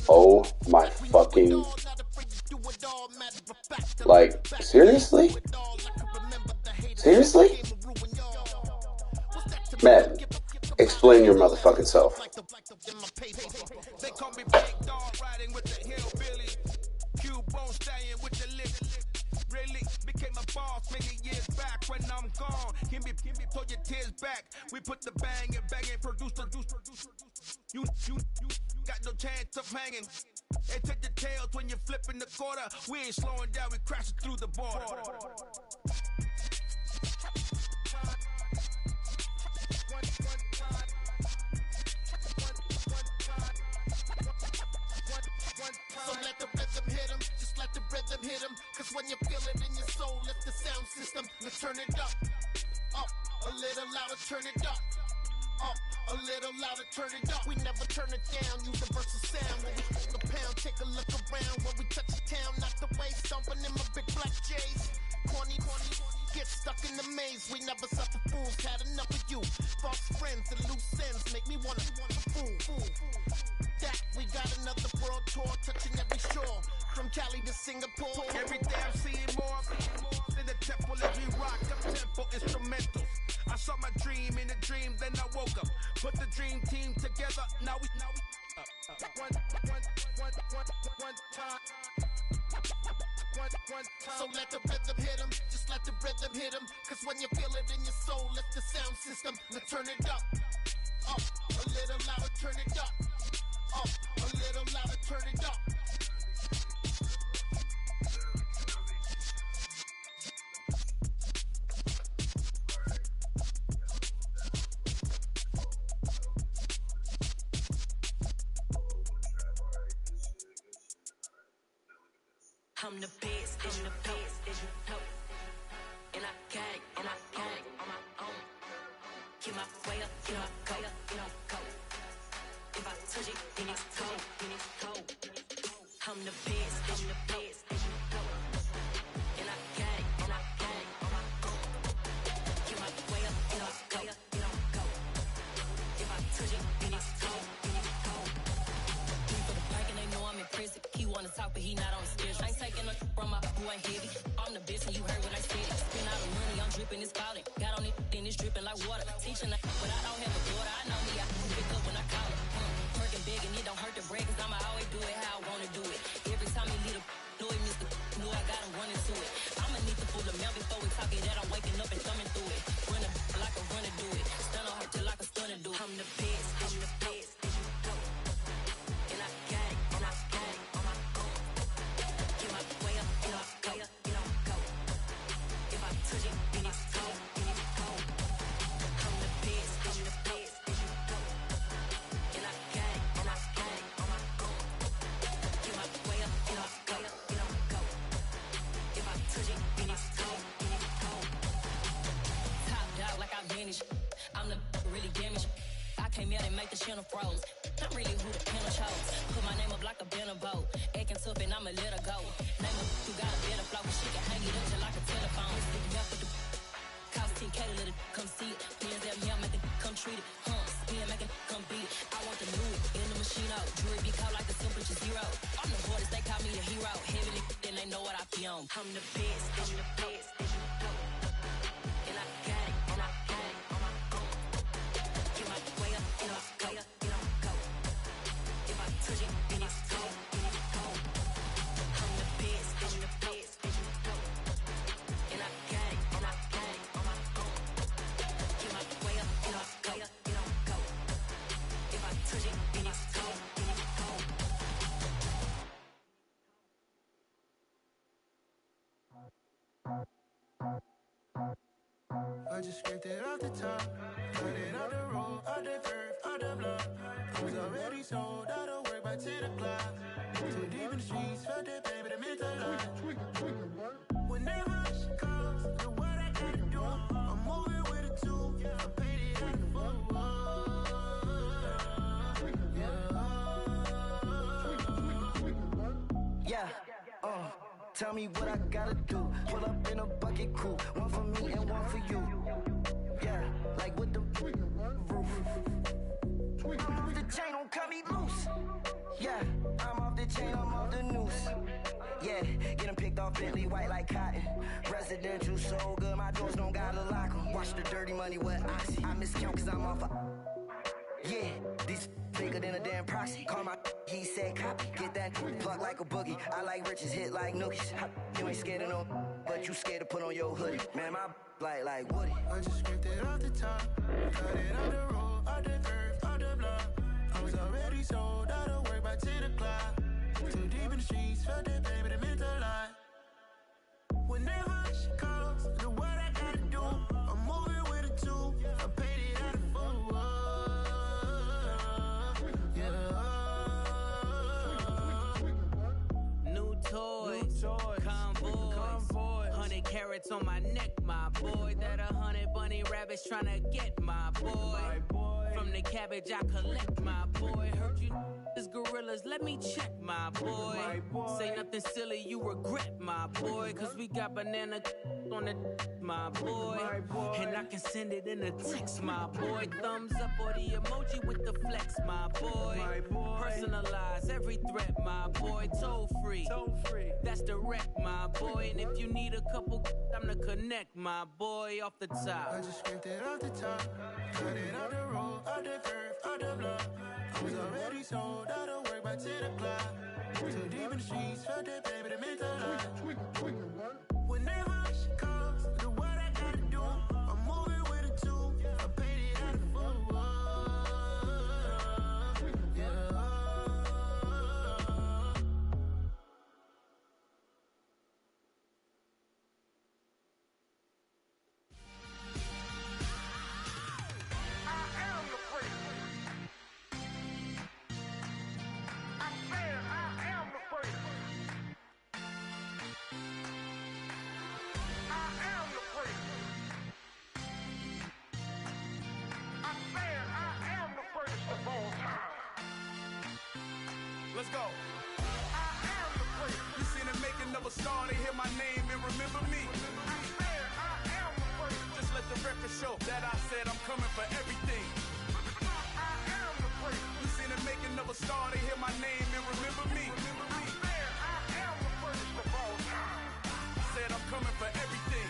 Oh my fucking... Like, seriously? Seriously? Madden, explain your motherfucking self. We put the bang and produce. You got no chance of hanging. They take your tails when you're flipping the quarter. We ain't slowing down, we crashing through the border. So let the rhythm hit 'em, just let the rhythm hit 'em. Cause when you feel it in your soul, lift the sound system. Let's turn it up, a little louder, turn it up. A little louder, turn it up. We never turn it down. Universal sound. When we hold the pound, take a look around. When we touch the town, knock the way, stomping in my big black J's. Corny, get stuck in the maze. We never suffer fools. Had enough of you. False friends and loose ends make me wanna fool. That we got another world tour, touching every shore. From Cali to Singapore. Every day I'm seeing more. In the temple as we rock up tempo instrumentals. I saw my dream in a dream, then I woke up. Put the dream team together, now we one time. So let the rhythm hit 'em, just let the rhythm hit 'em. Cause when you feel it in your soul, lift the sound system. Let's turn it up, a little louder, turn it up, a little louder, turn it up. I'm the best, and the best, as you know. And I got it, on my own. Get my way up, get my go. If I touch it, then it's cold. I'm the best, and the best, as you know. And I got it, on my own. Get my way up, get my go. If I touch it, then it's cold. For the bike and they know I'm impressive. He wanna talk, but he not on the schedule. I ain't taking no from my who ain't heavy. I'm the best and you heard what I said. Spend all the money, I'm dripping, it's falling. Got on it, then it's dripping like water. Teaching that, but I don't have a daughter. I know me, I can pick up when I call it. Working big and it don't hurt to break, cause I'ma always do it how I wanna do it. Every time he lead a know it, Mr. Know I got him running to it. I'ma need to pull the mouth before we talk it that I'm waking up and thumbing through it. Run like a runner do it. Stun on her till like a stunner do it. I'm the best, I'm the best. And I got it, on my own. Get my way up, get my go. If I touch it, then it's cold. I'm the best, and I got it, on my own. Get my way up, get my go. If I touch it, then it's cold. Top dog like I vanished. I'm the really damaged. I came out and make the channel froze. I'm really who the panel chose. Put my name up like a banner boat. Acting tough and I'ma let her go. Name her who got a better flow. She can hang it up just like a telephone. Sticking up with the cost 10K to let it come see it. Hands at me, I make it come treat it. Spin, make it come beat it. I want the new in the machine out. Jewelry be called like a simple just zero. I'm the hardest, they call me the hero. Heavily, then they know what I be on. I'm the best, I'm the best. And I got it, on my own. Get my way up, get my go. If I touch it, then it's cold. I just scraped it off the top. Cut it off the road, off the curve, off the block. I was already sold, out of work by 10 o'clock. Too deep in the streets, felt that pain, but it meant a lot. Whenever she calls, know what I gotta do. I'm moving with a two, I paid it out the full. Yeah, tell me what I gotta do. Pull up in a bucket crew, one for me and one for you. Yeah, like with the roof. I'm off the chain, don't cut me loose. Yeah, I'm off the chain, I'm off the noose. Yeah, getting picked off Bentley, white like cotton. Residential so good, my doors don't gotta lock 'em. Watch the dirty money with Oxy. I miscount cause I'm off a... Yeah, these bigger than a damn proxy. Call my he said copy. Get that plug like a boogie. I like riches, hit like nookies. You ain't scared of no, but you scared to put on your hoodie. Man, my like Woody. I just scraped it off the top. Cut it on the road, off the curve, off the block. I was already sold, out of work by 10 o'clock. Too deep in the streets, felt that pain, but it meant a lot. Whenever she calls, know what I gotta do. I'm moving with a two, I paid it out of full. New toys, convoys, 100 carats on my neck, my boy. That 100 bunny rabbits tryna get my boy. From the cabbage I collect, my boy. Heard you is gorillas, let me check, my boy. Say nothing silly, you regret, my boy. Cause we got banana on the my boy. And I can send it in a text, my boy. Thumbs up or the emoji with the flex, my boy. Personalize every threat, my boy. Toll free, that's direct, my boy. And if you need a couple, I'm to connect, my boy, off the top. I just scraped it off the top. Cut it on the road, off the curve, off the block. I was already sold, out of work by 10 o'clock. Too deep in the streets, felt that pain, but it meant a lot. Whenever she calls, know what I gotta do. I'm moving with a two, I paid it out of full. Let's go. I am the prince. You seen the making of a star, they hear my name and remember me. I said I am the prince. Just let the record show that I said I'm coming for everything. I am the prince. You seen the making of a star, they hear my name and remember me. I said I am the prince of all time. I said I'm coming for everything.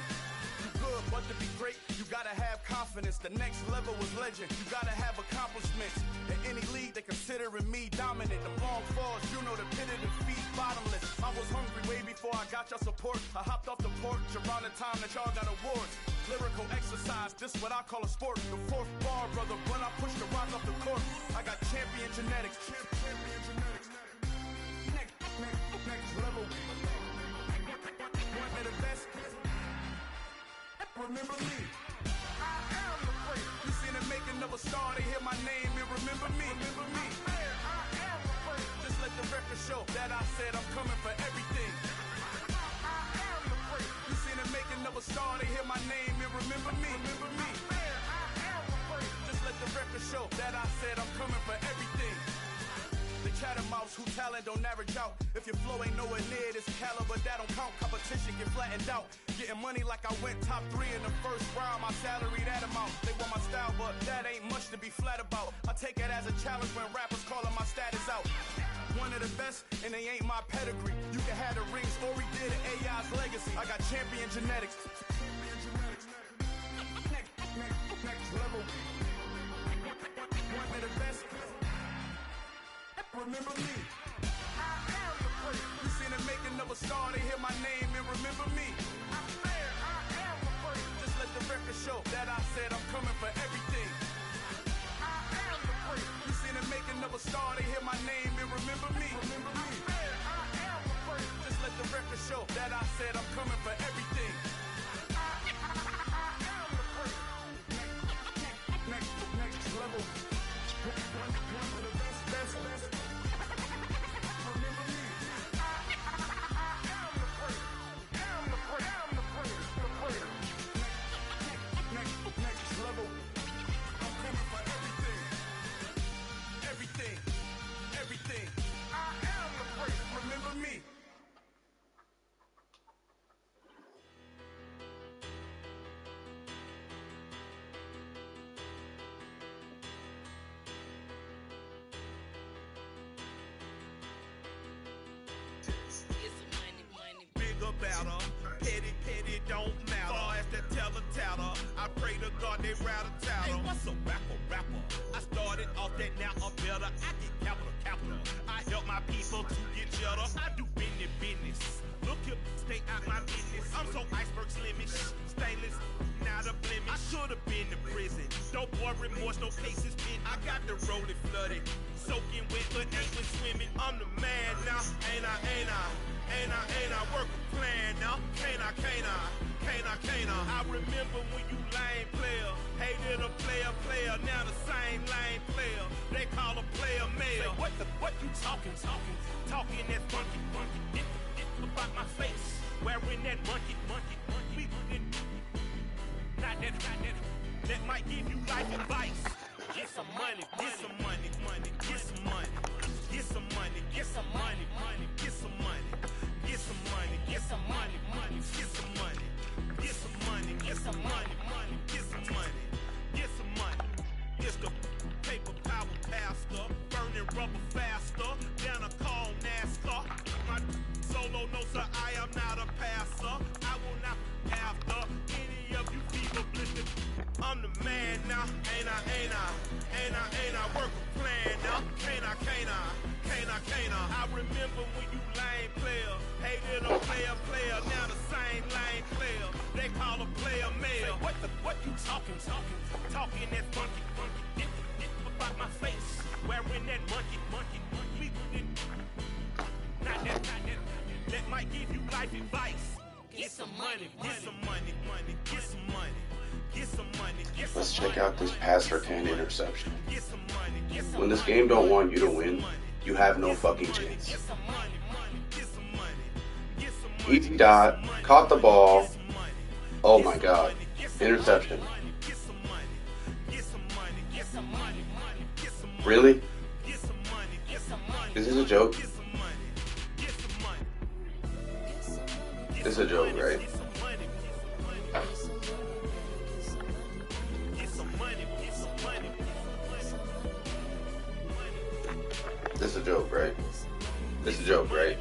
You good, but to be great, you gotta have confidence. The next level was legend. You gotta have accomplishments. In any league, they considering me dominant. The long falls, you know the pit of defeat, bottomless. I was hungry way before I got your support. I hopped off the porch around the time that y'all got awards. Lyrical exercise, this what I call a sport. The fourth bar, brother, when I push the rock off the court. I got champion genetics. Champion genetics. Next level. One of the best. Remember me. I am the prince. You seen the making of a star, they hear my name and remember me. Remember me. I am the prince. Just let the record show that I said I'm coming for everything. I am the prince. You seen the making of a star, they hear my name and remember me. Remember me. I am the prince. Just let the record show that I said I'm coming for everything. The catamounts who talent don't average out. If your flow ain't nowhere near this caliber, that don't count. Competition get flattened out. Getting money like I went top 3 in the first round. My salary that amount. They want my style, but that ain't much to be flat about. I take it as a challenge when rappers calling my status out. One of the best, and they ain't my pedigree. You can have the rings, or we did it, AI's legacy. I got champion genetics. Next level. One of the best. Remember me. I am the prince. You seen the making of a star, they hear my name and remember me. I said I am the prince. Just let the record show that I said I'm coming for everything. I am the prince. You seen the making of a star, they hear my name and remember me. Remember me. I said I am the prince. Just let the record show that I said I'm coming for everything. I am the prince. batter. Petty don't matter. Far as that teller-tatter, I pray to God they rattle-tattle. Hey, what's a rapper? I started off that, now I'm better. I get capital. I help my people to get cheddar. I do business. Look here, stay out my business. I'm so iceberg slimish, stainless, not a blemish. I should've been to prison. No boy remorse, no cases pinned. I got the rolling flooded, soaking wet, but ain't been swimming. I'm the man now, ain't I? Work a plan now, can't I? I remember when you lame player, hated a player, now the same lame player. They call a player mayor. What you talking that funky, about my face, wearing that monkey. Not that might give you life advice. Get some money, get some money, get some money, get some money, get some money, get some money, get some money, get some money, get some money, get some money, get some money, get some money, get some money. It's the paper power pastor, burning rubber faster, down a call NASCAR. My solo, no sir, I am not a passer. I will not after any of you people blistered. I'm the man now, ain't I? Work a plan now, can't I? I remember when you lame player, hated a player, now the same lame player. They call a player mayor. What you talking that funky, about my face, wearing that monkey. Not that might give you life advice. Get some money, get some money, get some money. Let's check out this pass return interception. When this game don't want you to win, you have no fucking chance. Easy dot, caught the ball. Oh my god, interception. Really? Is this a joke? This is a joke, right? This is a joke, right? This is a joke, right?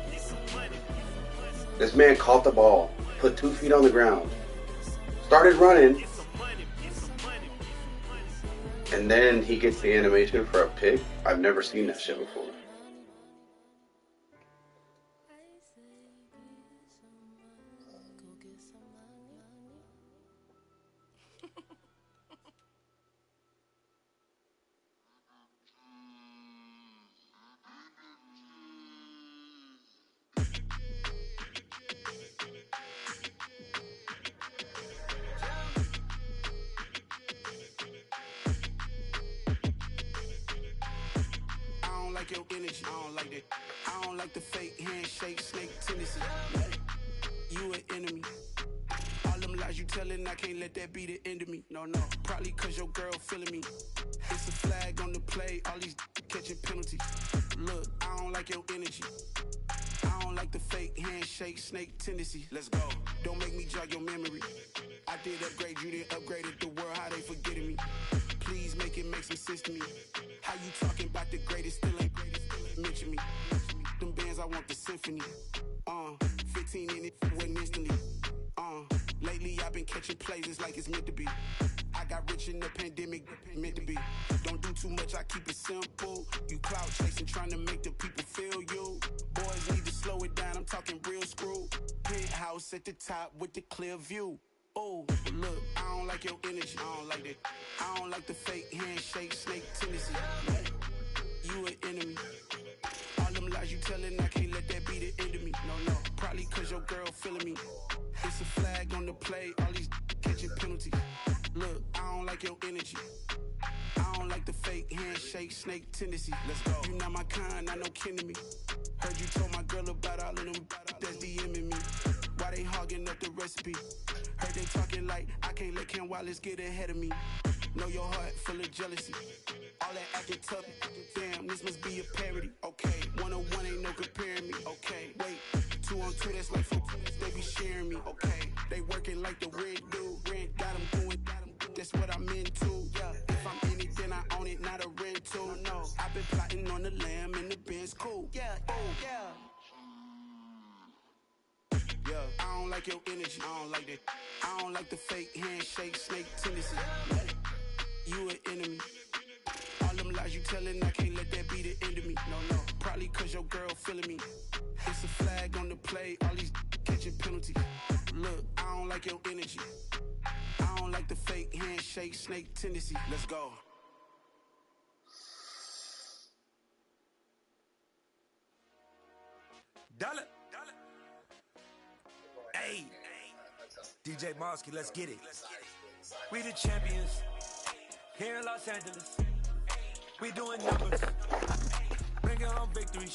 This man caught the ball, put 2 feet on the ground, started running, and then he gets the animation for a pick. I've never seen that shit before. Like your energy, I don't like that. I don't like the fake handshake, snake tendency. You an enemy. All them lies you telling, I can't let that be the end of me. No, probably cause your girl feeling me. It's a flag on the play, all these catching penalties. Look, I don't like your energy. I don't like the fake handshake, snake tendency. Let's go. Don't make me jog your memory. I did upgrade, you didn't upgrade it. The world, how they forgetting me. Please make some sense to me. How you talking about the greatest, still ain't mention me. Them bands, I want the symphony. 15 in it, went instantly. Lately I've been catching plays, it's like it's meant to be. I got rich in the pandemic, meant to be. Don't do too much, I keep it simple. You clout chasing, trying to make the people feel you. Boys need to slow it down, I'm talking real screw. Penthouse at the top with the clear view. Oh, look, I don't like your energy, I don't like that. I don't like the fake handshake, snake tendency. You an enemy. All them lies you telling, I can't let that be the end of me. No, probably cause your girl feeling me. It's a flag on the play, all these catching penalties. Look, I don't like your energy. I don't like the fake handshake, snake tendency. Let's go. You not my kind, I know kin to me. Heard you told my girl about all of them that's DMing me. Why they hogging up the recipe? Heard they talking like I can't let Ken Wallace get ahead of me. Know your heart full of jealousy. All that acting tough, damn, this must be a parody. Okay, 1-on-1 ain't no comparing me. Okay, wait, 2-on-2, that's like 4, they be sharing me. Okay, they working like the red dude. Red got them doing, that's what I'm into. Yeah, if I'm in it, then I own it, not a rental. No, I've been plotting on the lamb and the Benz cool. Yeah, oh, yeah. Yeah, I don't like your energy. I don't like that. I don't like the fake handshake, snake tendency. You an enemy. All them lies you telling, I can't let that be the end of me. No, probably cause your girl feeling me. It's a flag on the play, all these catching penalties. Look, I don't like your energy. I don't like the fake handshake, snake tendency. Let's go. Dollar. Hey, DJ Mosky, let's get it. We the champions here in Los Angeles. We doing numbers, bringing home victories.